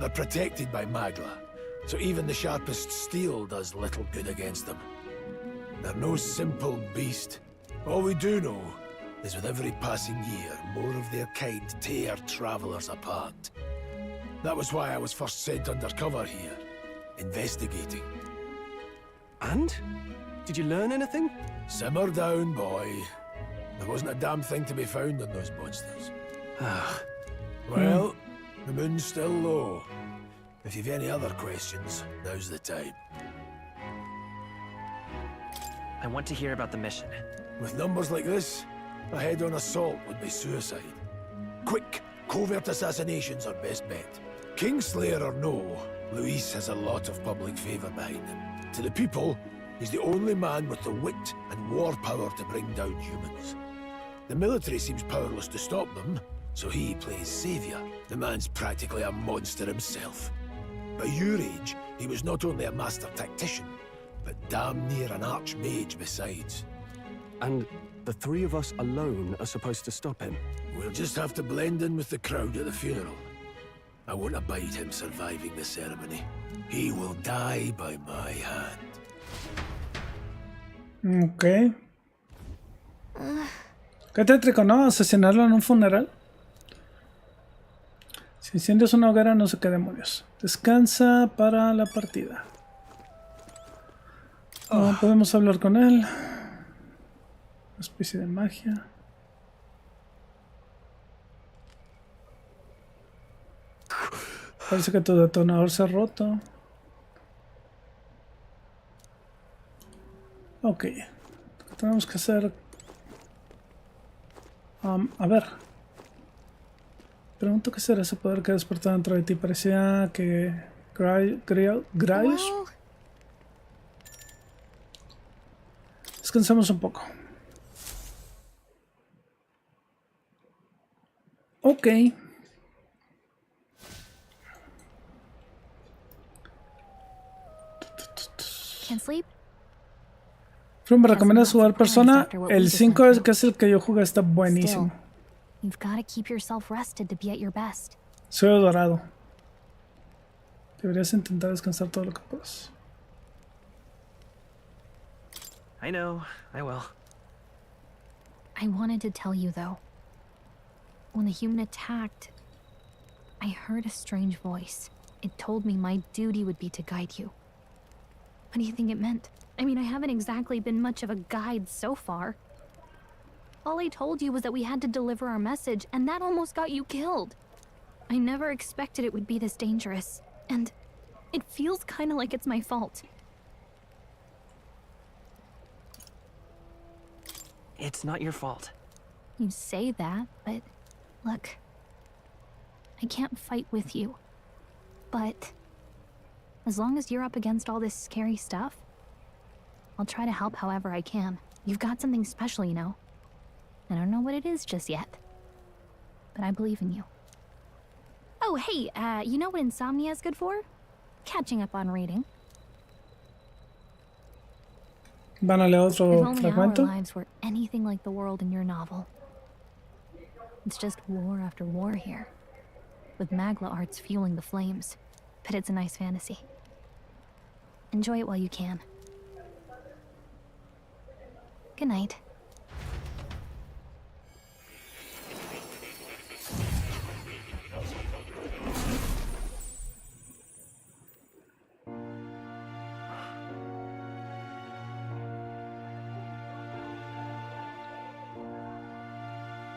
They're protected by Magla, so even the sharpest steel does little good against them. They're no simple beast. All we do know is with every passing year, more of their kind tear travelers apart. That was why I was first sent undercover here, investigating. And? Did you learn anything? Simmer down, boy. There wasn't a damn thing to be found on those monsters. Well, the moon's still low. If you've any other questions, now's the time. I want to hear about the mission. With numbers like this, a head-on assault would be suicide. Quick, covert assassinations are best bet. Kingslayer or no, Luis has a lot of public favor behind him. To the people, he's the only man with the wit and war power to bring down humans. The military seems powerless to stop them, so he plays savior. The man's practically a monster himself. By your age, he was not only a master tactician, but damn near an archmage besides. And the three of us alone are supposed to stop him? We'll just have to blend in with the crowd at the funeral. I won't abide him surviving the ceremony. He will die by my hand. Ok. Qué tétrico, ¿no? Asesinarlo en un funeral. Si enciendes una hoguera, no sé qué demonios. Descansa para la partida. No podemos hablar con él. Una especie de magia. Parece que tu detonador se ha roto. Ok. Lo que tenemos que hacer. A ver. Pregunto qué será ese poder que despertó dentro de ti. Parecía que. Gratis. Descansemos un poco. Ok. Can't sleep? Me recomienda jugar Persona. El 5 es que es el que yo jugué, está buenísimo. You've got to keep yourself rested to be at your best. Soy dorado. Deberías intentar descansar todo lo que puedas. I know, I will. I wanted to tell you though. When the human attacked, I heard a strange voice. It told me my duty would be to guide you. What do you think it meant? I mean, I haven't exactly been much of a guide so far. All I told you was that we had to deliver our message, and that almost got you killed. I never expected it would be this dangerous, and it feels kind of like it's my fault. It's not your fault. You say that, but look, I can't fight with you, but As long as you're up against all this scary stuff, I'll try to help however I can. You've got something special, you know. I don't know what it is just yet, but I believe in you. Oh, hey, you know what insomnia is good for? Catching up on reading. Van a leer otro If only fragmento. our lives were anything like the world in your novel. It's just war after war here, with Magla arts fueling the flames. But it's a nice fantasy. Enjoy it while you can. Good night.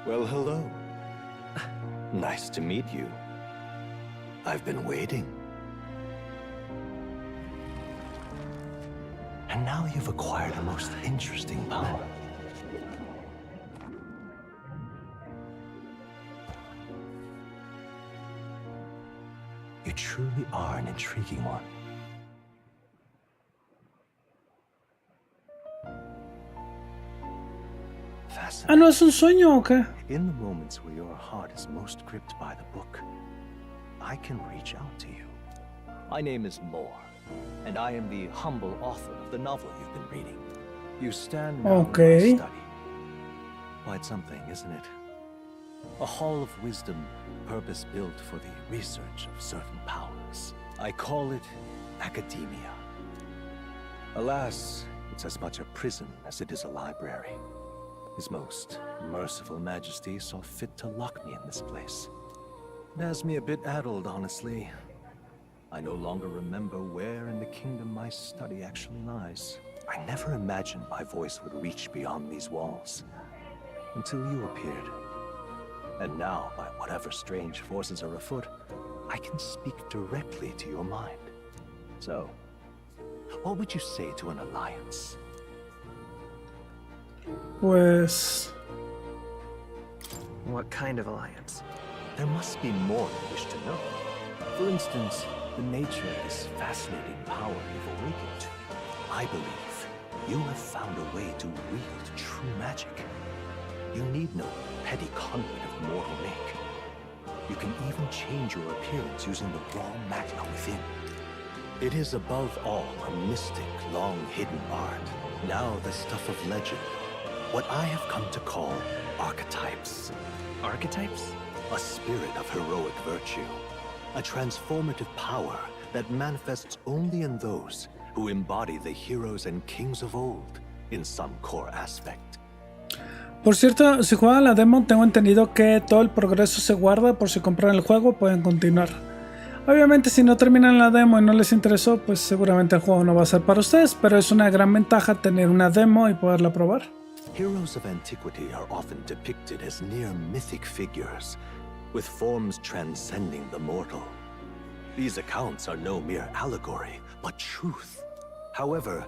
Well, hello. Nice to meet you. I've been waiting. And now you've acquired a most interesting power. You truly are an intriguing one. Ah, ¿no es un sueño o qué? In the moments where your heart is most gripped by the book, I can reach out to you. My name is Moore, and I am the humble author of the novel you've been reading. You stand now in my study. Quite something, isn't it? A hall of wisdom, purpose-built for the research of certain powers. I call it academia. Alas, it's as much a prison as it is a library. His most merciful majesty saw fit to lock me in this place. It has me a bit addled, honestly. I no longer remember where in the kingdom my study actually lies. I never imagined my voice would reach beyond these walls, until you appeared. And now, by whatever strange forces are afoot, I can speak directly to your mind. So, what would you say to an alliance? Pues... What kind of alliance? There must be more you wish to know. For instance, the nature of this fascinating power you've awakened. I believe you have found a way to wield true magic. You need no petty conduit of mortal make. You can even change your appearance using the raw magna within. It is above all a mystic, long-hidden art, now the stuff of legend. What I have come to call archetypes. Archetypes? A spirit of heroic virtue. A transformative power that manifests only in those who embody the heroes and kings of old in some core aspect. Por cierto, si juegan la demo, tengo entendido que todo el progreso se guarda por si compran el juego, pueden continuar. Obviamente, si no terminan la demo y no les interesó, pues seguramente el juego no va a ser para ustedes, pero es una gran ventaja tener una demo y poderla probar. Heroes of antiquity are often depicted as near mythic figures, with forms transcending the mortal. These accounts are no mere allegory, but truth. However,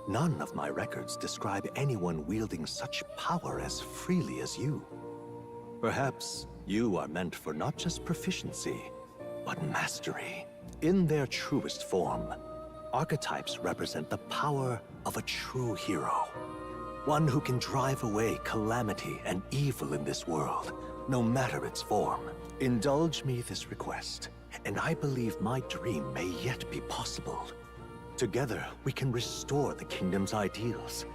none of my records describe anyone wielding such power as freely as you. Perhaps you are meant for not just proficiency, but mastery. In their truest form, archetypes represent the power of a true hero. One who can drive away calamity and evil in this world, no matter its form. Indulge me this request, and I believe my dream may yet be possible. Together, we can restore the kingdom's ideals.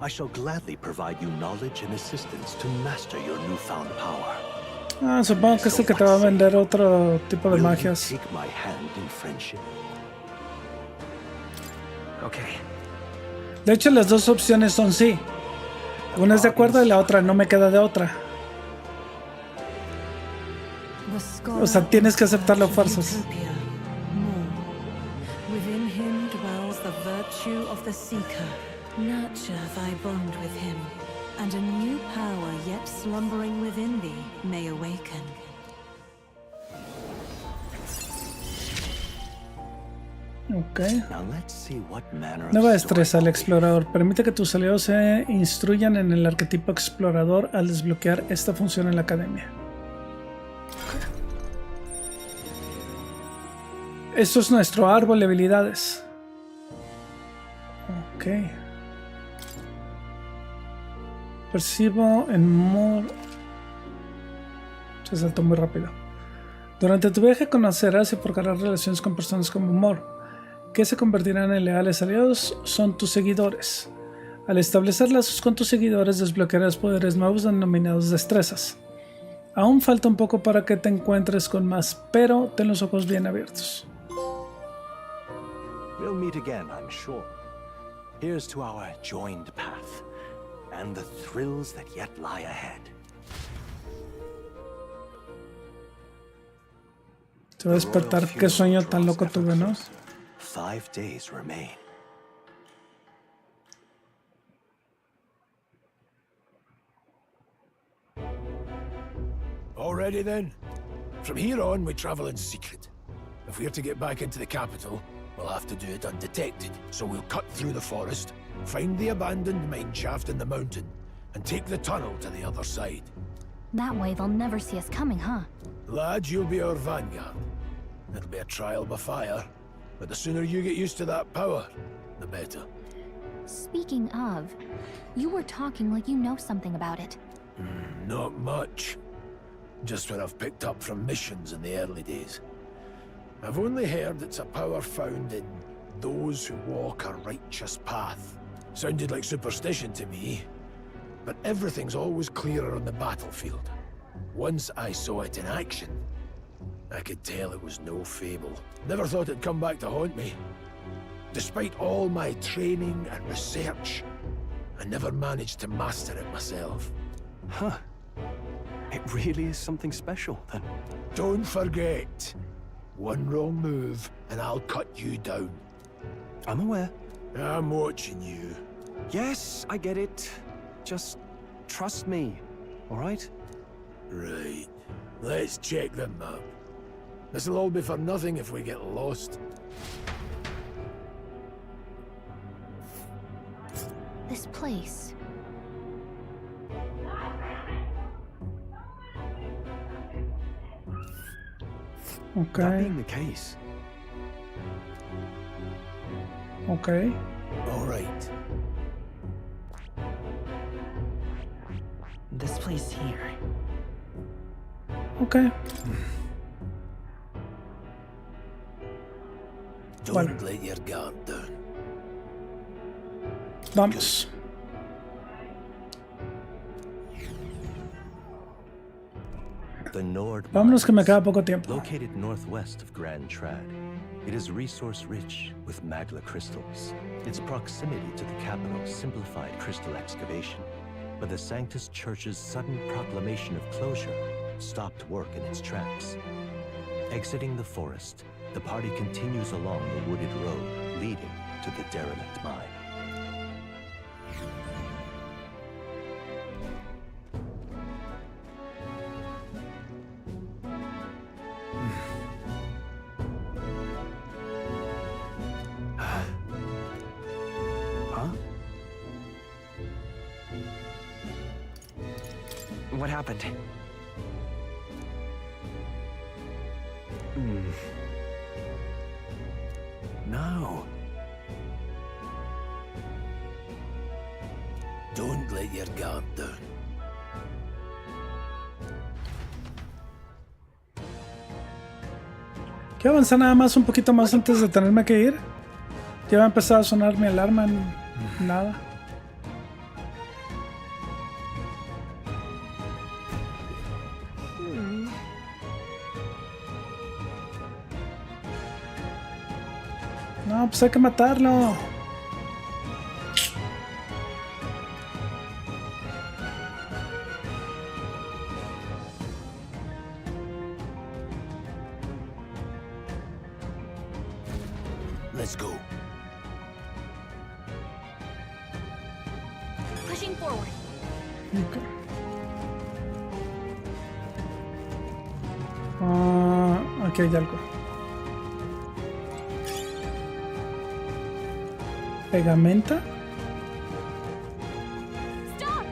I shall gladly provide you knowledge and assistance to master your newfound power. Ah, supongo que es el que te va a vender otro tipo de magias. Take my hand in friendship. Okay. De hecho, las dos opciones son sí. Una es de acuerdo y la otra no me queda de otra. O sea, tienes que aceptarlo a fuerzas. Within him dwells the virtue of the seeker. Nurture thy bond with him, and a new power yet slumbering within thee may awaken. Ok. Nueva Nueva destreza al explorador. Permite que tus aliados se instruyan en el arquetipo explorador al desbloquear esta función en la academia. Esto es nuestro árbol de habilidades. Ok. Percibo en modo... Se saltó muy rápido. Durante tu viaje conocerás y forjarás relaciones con personas con humor, que se convertirán en leales aliados, son tus seguidores. Al establecer lazos con tus seguidores desbloquearás poderes nuevos denominados destrezas. Aún falta un poco para que te encuentres con más, pero ten los ojos bien abiertos. We'll meet again, I'm sure. Here's to our joined path and the thrills that yet lie ahead. Te voy a despertar. Qué sueño tan loco tuve, ¿no? 5 days remain. Already then? From here on, we travel in secret. If we're to get back into the capital, we'll have to do it undetected. So we'll cut through the forest, find the abandoned mine shaft in the mountain, and take the tunnel to the other side. That way they'll never see us coming, huh? Lad, you'll be our vanguard. It'll be a trial by fire, but the sooner you get used to that power, the better. Speaking of, you were talking like you know something about it. Not much. Just what I've picked up from missions in the early days. I've only heard it's a power found in those who walk a righteous path. Sounded like superstition to me, but everything's always clearer on the battlefield. Once I saw it in action, I could tell it was no fable. Never thought it'd come back to haunt me. Despite all my training and research, I never managed to master it myself. Huh. It really is something special, then. Don't forget. One wrong move, and I'll cut you down. I'm aware. I'm watching you. Yes, I get it. Just trust me, all right? Right. Let's check the map. This'll all be for nothing if we get lost. This place. Okay. That being the case. Okay. All right. This place here. Okay. Don't let your guard down. Vamos. The Nord Vámonos que me queda poco tiempo. Located northwest of Grand Trad, it is resource-rich with magla crystals. Its proximity to the capital simplified crystal excavation, but the Sanctus Church's sudden proclamation of closure stopped work in its tracks. Exiting the forest, the party continues along the wooded road leading to the derelict mine. What happened? No. Don't let your guard down. Quiero avanzar nada más un poquito más antes de tenerme que ir. Ya va a empezar a sonar mi alarma en nada. No, pues hay que matarlo. Let's go. Pushing forward. Okay. Aquí hay algo. Pegamenta. Stop.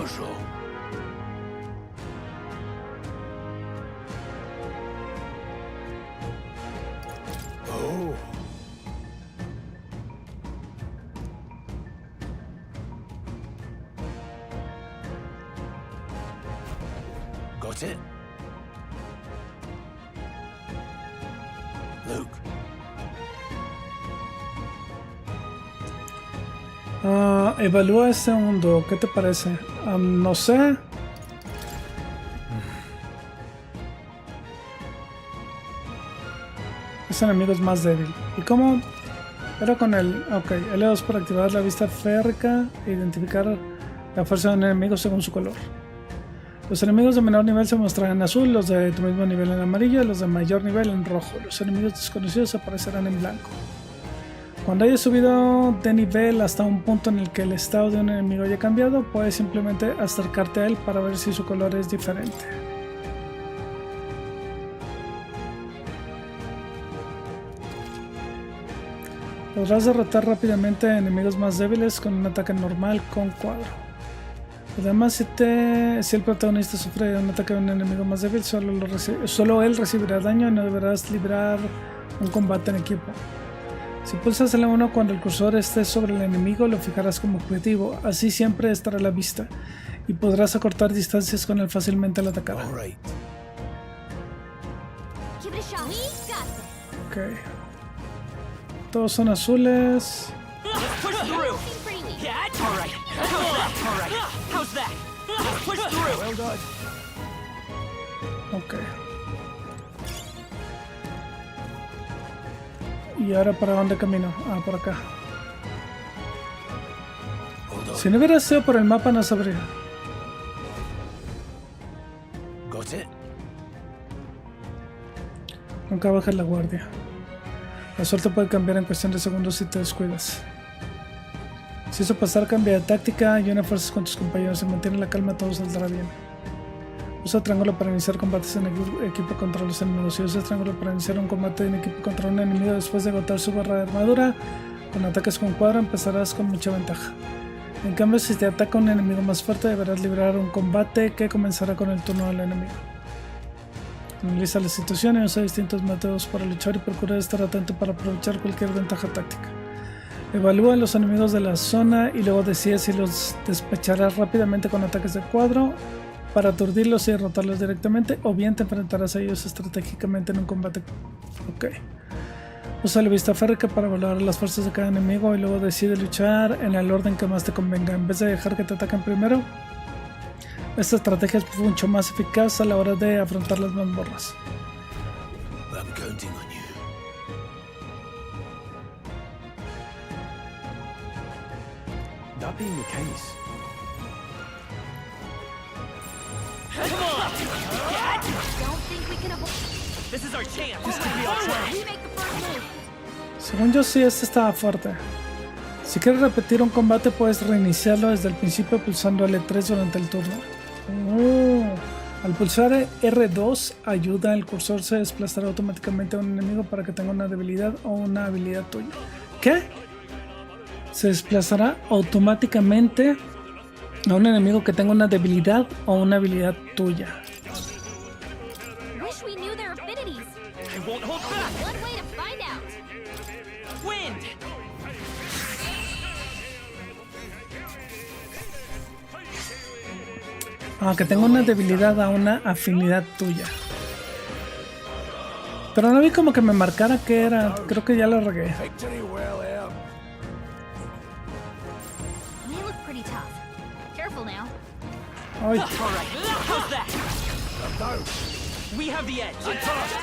puzzle. Oh. Got it? Luke. Evalúa este mundo, ¿qué te parece? No sé. Ese enemigo es más débil. ¿Y cómo? Era con el... Ok, L2 para activar la vista férrica e identificar la fuerza de un enemigo según su color. Los enemigos de menor nivel se mostrarán en azul, los de tu mismo nivel en amarillo, los de mayor nivel en rojo. Los enemigos desconocidos aparecerán en blanco. Cuando hayas subido de nivel hasta un punto en el que el estado de un enemigo haya cambiado, puedes simplemente acercarte a él para ver si su color es diferente. Podrás derrotar rápidamente a enemigos más débiles con un ataque normal con cuadro. Además, si el protagonista sufre un ataque de un enemigo más débil, solo él recibirá daño y no deberás librar un combate en equipo. Si pulsas el 1 cuando el cursor esté sobre el enemigo, lo fijarás como objetivo, así siempre estará a la vista, y podrás acortar distancias con él fácilmente al atacar. Ok. Todos son azules. Ok. ¿Y ahora para dónde camino? Ah, por acá. Si no hubiera sido por el mapa no sabría. Nunca bajes la guardia. La suerte puede cambiar en cuestión de segundos si te descuidas. Si eso pasar, cambia de táctica y una fuerzas con tus compañeros. Si mantiene la calma, todo saldrá bien. Usa triángulo para iniciar combates en equipo contra los enemigos. Si usa triángulo para iniciar un combate en equipo contra un enemigo después de agotar su barra de armadura, con ataques con cuadro empezarás con mucha ventaja. En cambio, si te ataca un enemigo más fuerte, deberás librar un combate que comenzará con el turno del enemigo. Analiza la situación y usa distintos métodos para luchar y procura estar atento para aprovechar cualquier ventaja táctica. Evalúa los enemigos de la zona y luego decide si los despacharás rápidamente con ataques de cuadro para aturdirlos y derrotarlos directamente, o bien te enfrentarás a ellos estratégicamente en un combate. Ok. Usa la vista férrica para evaluar las fuerzas de cada enemigo y luego decide luchar en el orden que más te convenga, en vez de dejar que te ataquen primero. Esta estrategia es mucho más eficaz a la hora de afrontar las mazmorras. That being the case. Come on! Don't think we can avoid. This is our chance. This could be our chance. We make the first move. Según yo sí, este estaba fuerte. Si quieres repetir un combate, puedes reiniciarlo desde el principio pulsando L3 durante el turno. Al pulsar R2 ayuda, el cursor se desplazará automáticamente a un enemigo para que tenga una debilidad o una habilidad tuya. ¿Qué? Se desplazará automáticamente a un enemigo que tenga una debilidad o una habilidad tuya. Wish we knew their affinities. I won't hold back. One way to find out. Wind. Que tenga una debilidad a una afinidad tuya. Pero no vi como que me marcara qué era. Creo que ya lo regué. Ay.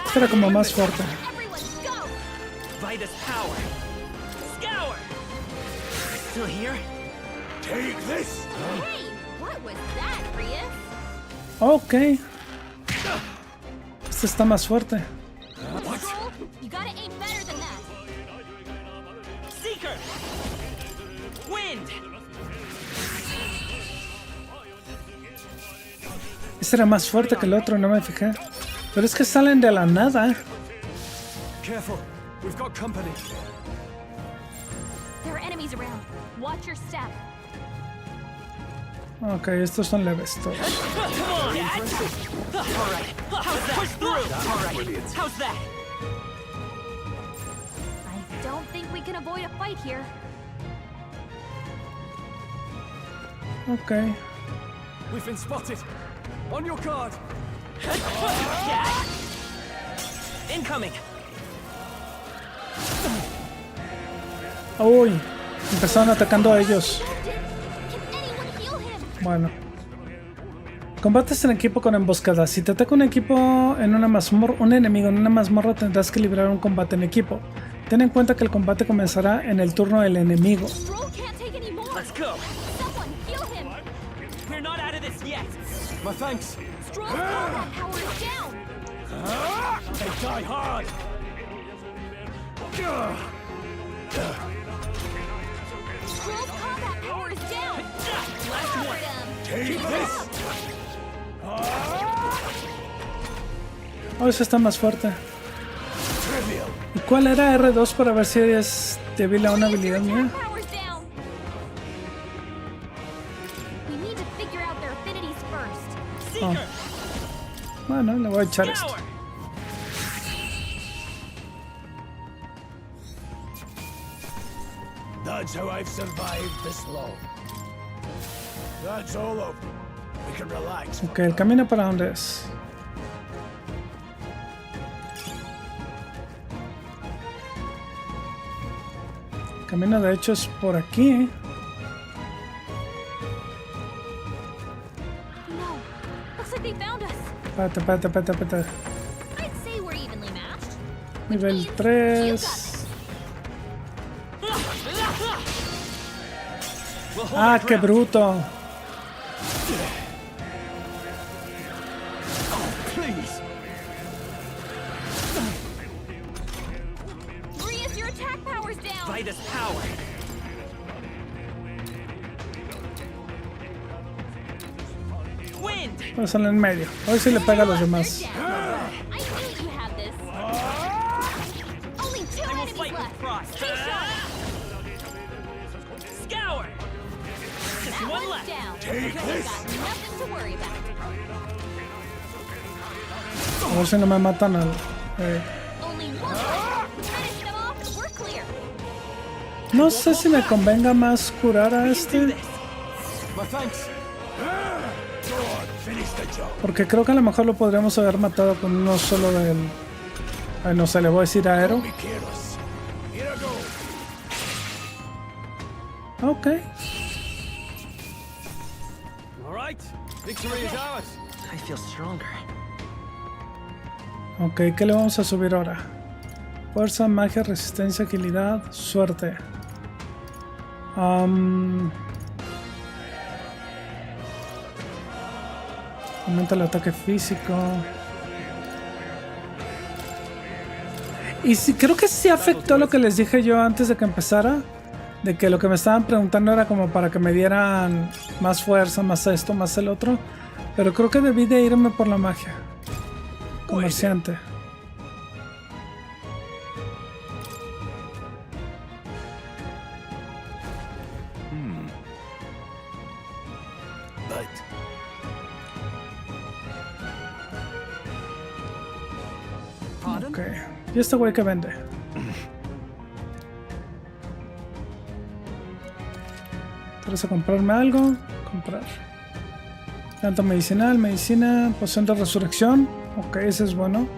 Este era como más fuerte. Ok. Este está más fuerte. Este era más fuerte que el otro, no me fijé. Pero es que salen de la nada. Careful, we've got company. There are enemies around. Watch your step. Ok, estos son leves todos. I don't think we can avoid a fight here. Ok. We've been spotted. On your guard. Incoming. Uy, empezaron atacando a ellos. Bueno. Combates en equipo con emboscada. Si te ataca un equipo en una mazmorra, un enemigo en una mazmorra, tendrás que librar un combate en equipo. Ten en cuenta que el combate comenzará en el turno del enemigo. Let's go. We're not out of this yet. My thanks. Stroll's combat power is down. They die hard. Stroll's combat power is down. Last one. Take this. Oh, ese está más fuerte. ¿Y cuál era R2 para ver si es débil a una habilidad mía? Oh. Bueno, le voy a echar esto. That's how I've survived this long. That's all over. We can relax. Ok, el camino para dónde es. El camino de hecho es por aquí. Espérate. Nivel 3. Ah, qué bruto. Vitus power. Pásale en medio. A ver si le pega a los demás. A ver si no me matan al... No sé si me convenga más curar a este. Porque creo que a lo mejor lo podríamos haber matado con uno solo del... Ay, no sé, le voy a decir aero. Ok. Ok, ¿qué le vamos a subir ahora? Fuerza, magia, resistencia, agilidad, suerte. Aumenta el ataque físico. Y sí, creo que sí afectó lo que les dije yo antes de que empezara. De que lo que me estaban preguntando era como para que me dieran más fuerza, más esto, más el otro. Pero creo que debí de irme por la magia. Comerciante. Ok. ¿Y este güey que vende? ¿Quieres comprarme algo? Comprar. Planta medicinal, medicina, poción de resurrección. Ok, ese es bueno.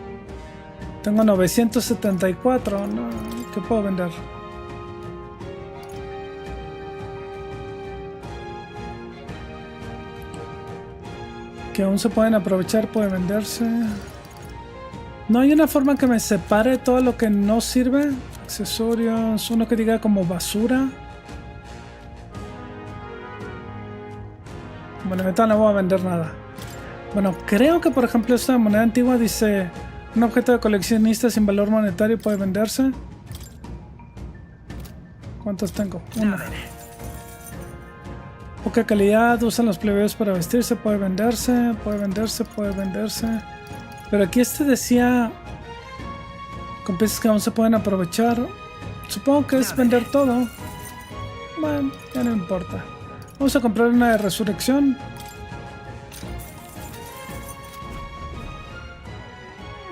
Tengo 974. No, ¿qué puedo vender? Que aún se pueden aprovechar, puede venderse. No hay una forma que me separe todo lo que no sirve. Accesorios, uno que diga como basura. Bueno, ahorita no voy a vender nada. Bueno, creo que por ejemplo esta moneda antigua dice un objeto de coleccionista sin valor monetario puede venderse. ¿Cuántos tengo? Una. Poca calidad, usan los plebeyos para vestirse, puede venderse, puede venderse, puede venderse. Pero aquí este decía con piezas que aún se pueden aprovechar. Supongo que es vender todo. Bueno, ya no importa. Vamos a comprar una de resurrección.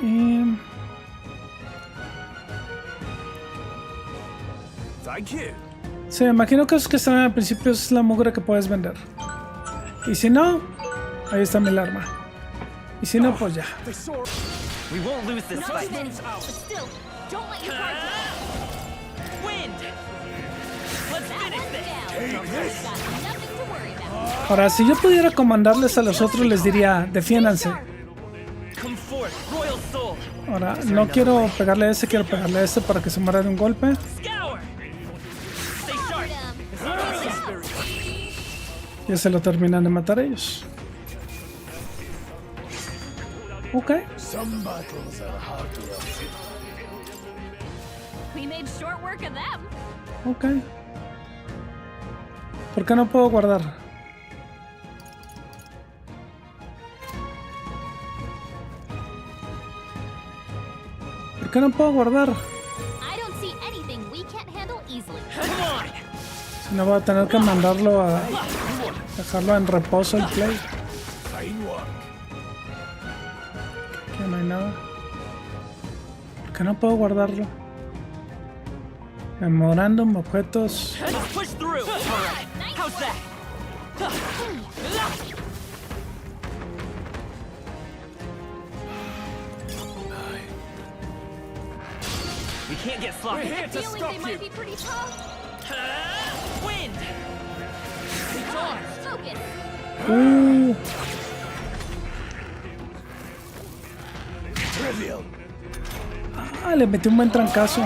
Y... sí, me imagino que esos que están al principio es la mugre que puedes vender. Y si no, ahí está mi alarma. Y si no, pues ya. We won't lose this fight. But still, don't let your guard down. Wind. Let's finish this. Nothing to worry about. Ahora, si yo pudiera comandarles a los otros, les diría, defiéndanse. Come forth, royal soul. Ahora, no quiero pegarle a ese, quiero pegarle a este para que se muera de un golpe. Scour. Stay sharp. Ya se lo terminan de matar ellos. Ok. We made short work of them. Ok. ¿Por qué no puedo guardar? ¿Por qué no puedo guardar? I don't see anything we can't handle easily. Si no voy a tener que mandarlo a dejarlo en reposo el play. Que no hay nada. ¿Por qué no puedo guardarlo? Memorándum, objetos. Push through. All right. How's that? We can't get sloppy. We're here to stop They you. might be pretty tough. Wind. Focus. Ah, le metí un buen trancazo.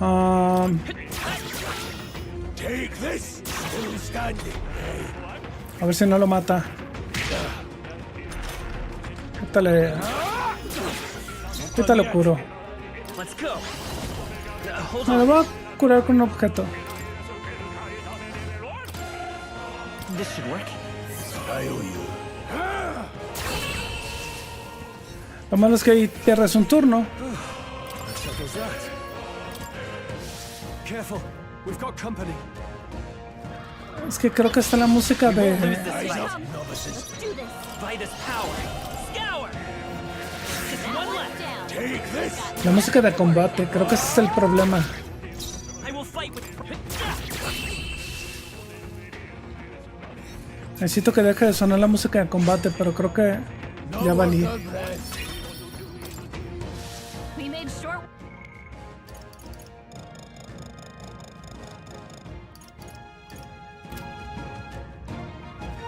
A ver si no lo mata. Ahorita lo curo. Let's go. Hold Me lo voy a curar con un objeto. This should work. Lo malo es que ahí pierdes un turno. Careful, we've got company. Es que creo que está la música de... Let's do this. By this power. Scour. Just one left. La música de combate, creo que ese es el problema. I will fight with. Necesito que deje de sonar la música de combate, pero creo que ya valí. We made short.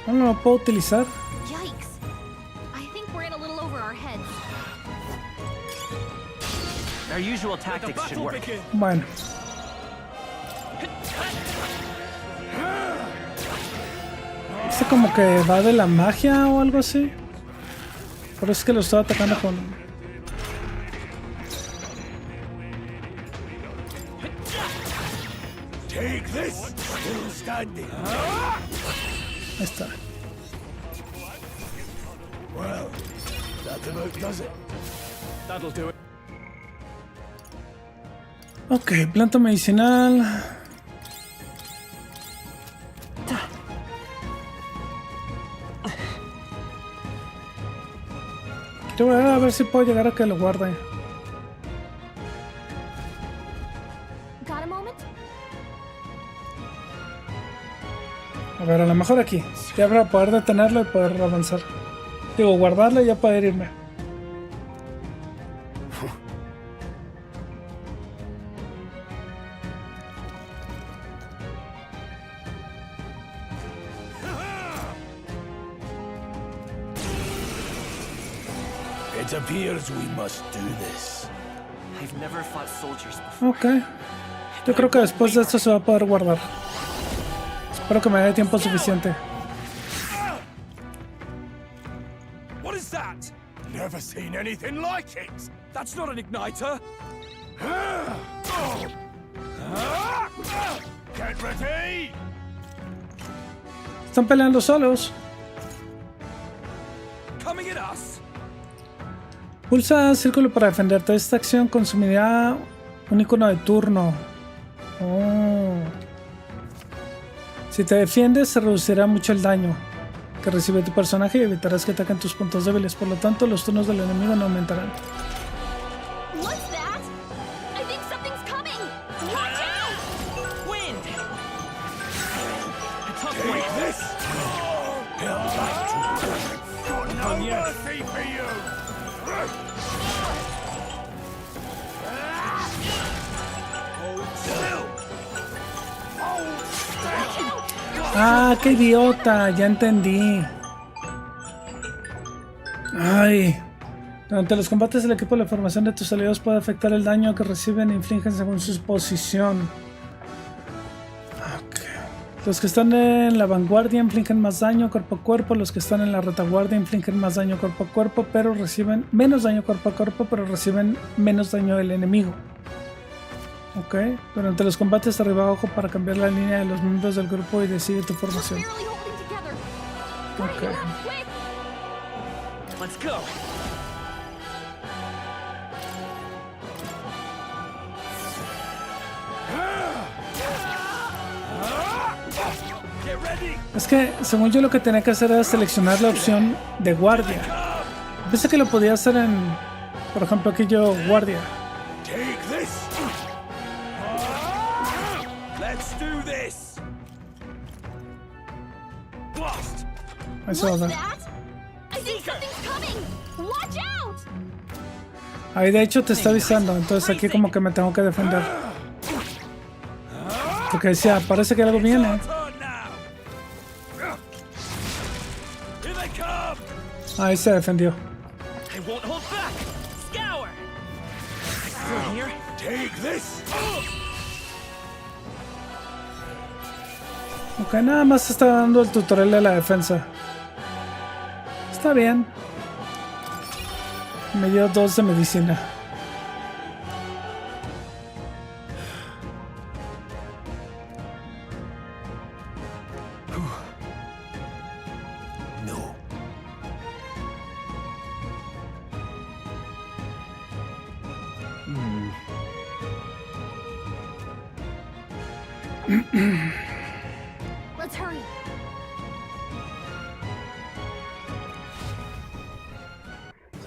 No lo puedo utilizar. Yikes. I think we're in a little over our heads. Our usual tactics should work. Bueno. Este como que va de la magia o algo así. Por eso es que lo estoy atacando con... Ahí está. Ok, planta medicinal. Quiero ver a ver si puedo llegar a que lo guarde. Got a moment? A ver, a lo mejor aquí. Ya para poder detenerlo y poder avanzar. Digo, guardarlo y ya poder irme. It appears we must do this. I've never fought soldiers before. Ok. Yo creo que después de esto se va a poder guardar. Espero que me dé tiempo suficiente. What is that? Never seen anything like it. That's not an igniter. Get ready. Están peleando solos. Coming at us. Pulsa círculo para defenderte. Esta acción consumirá un icono de turno. Oh. Si te defiendes, se reducirá mucho el daño que recibe tu personaje y evitarás que ataquen tus puntos débiles. Por lo tanto, los turnos del enemigo no aumentarán. Ah, qué idiota, ya entendí. Ay. Durante los combates el equipo, la formación de tus aliados puede afectar el daño que reciben e infligen según su posición. Okay. Los que están en la vanguardia infligen más daño cuerpo a cuerpo. Los que están en la retaguardia infligen más daño cuerpo a cuerpo, pero reciben menos daño cuerpo a cuerpo, pero reciben menos daño del enemigo. Ok, durante los combates arriba abajo para cambiar la línea de los miembros del grupo y decide tu formación. Ok. Let's go. Es que, según yo, lo que tenía que hacer era seleccionar la opción de guardia. Pensé que lo podía hacer en, por ejemplo, aquí yo, guardia. Eso va a dar. Ahí de hecho te está avisando, entonces aquí como que me tengo que defender. Porque decía, parece que algo viene. Ahí se defendió. Ok, nada más está dando el tutorial de la defensa. Está bien. Me dio 2 de medicina. Let's hurry.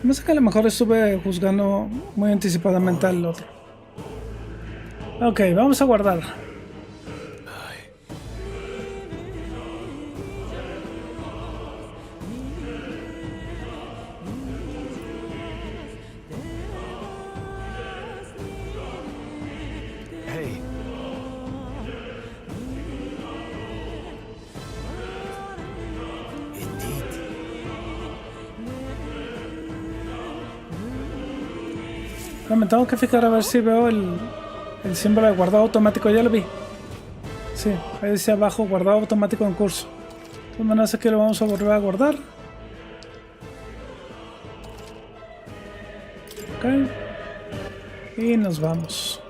No sé, que a lo mejor estuve juzgando muy anticipadamente al otro. Ok, vamos a guardar. Me tengo que fijar a ver si veo el símbolo de guardado automático. Ya lo vi. Sí, ahí dice abajo guardado automático en curso. De todas maneras aquí lo vamos a volver a guardar. Ok. Y nos vamos.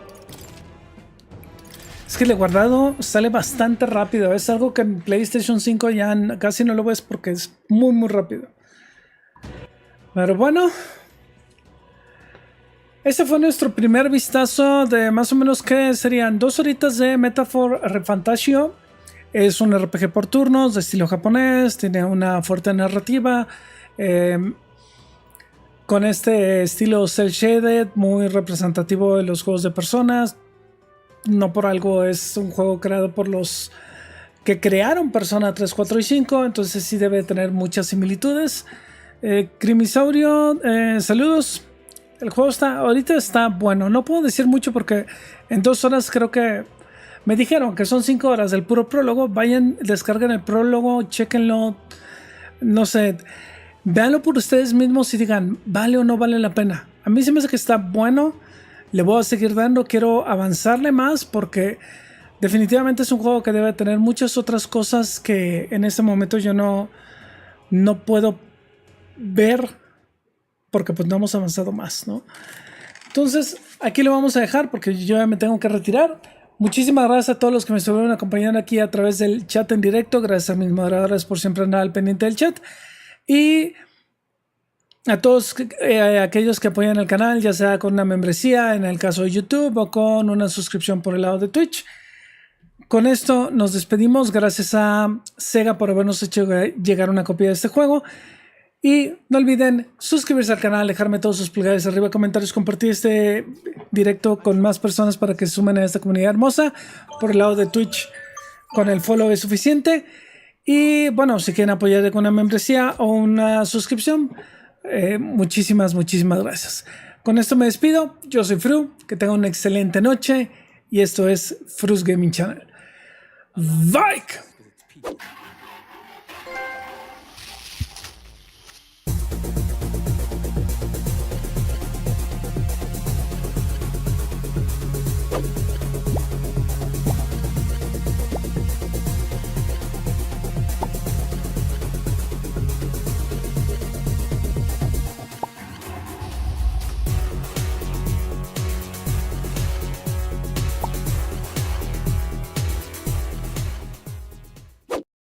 Es que el guardado sale bastante rápido. Es algo que en PlayStation 5 ya casi no lo ves porque es muy rápido. Pero bueno. Este fue nuestro primer vistazo de más o menos que serían 2 horitas de Metaphor ReFantazio. Es un RPG por turnos de estilo japonés, tiene una fuerte narrativa, con este estilo cel shaded, muy representativo de los juegos de personas. No por algo es un juego creado por los que crearon Persona 3, 4 y 5, entonces sí debe tener muchas similitudes. Crimisaurio, saludos. El juego ahorita está bueno. No puedo decir mucho porque en 2 horas creo que me dijeron que son 5 horas del puro prólogo. Vayan, descarguen el prólogo, chequenlo. No sé, véanlo por ustedes mismos y digan, ¿vale o no vale la pena? A mí se me hace que está bueno. Le voy a seguir dando. Quiero avanzarle más porque definitivamente es un juego que debe tener muchas otras cosas que en este momento yo no puedo ver. Porque pues no hemos avanzado más, ¿no? Entonces, aquí lo vamos a dejar porque yo ya me tengo que retirar. Muchísimas gracias a todos los que me estuvieron acompañando aquí a través del chat en directo. Gracias a mis moderadores por siempre andar al pendiente del chat. Y a todos aquellos que apoyan el canal, ya sea con una membresía, en el caso de YouTube, o con una suscripción por el lado de Twitch. con esto nos despedimos. Gracias a Sega por habernos hecho llegar una copia de este juego. Y no olviden suscribirse al canal, dejarme todos sus pulgares arriba, comentarios, compartir este directo con más personas para que se sumen a esta comunidad hermosa. Por el lado de Twitch, con el follow es suficiente. Y bueno, si quieren apoyar con una membresía o una suscripción, muchísimas gracias. Con esto me despido. Yo soy Fru, que tengan una excelente noche y esto es FRUS Gaming Channel. Bye.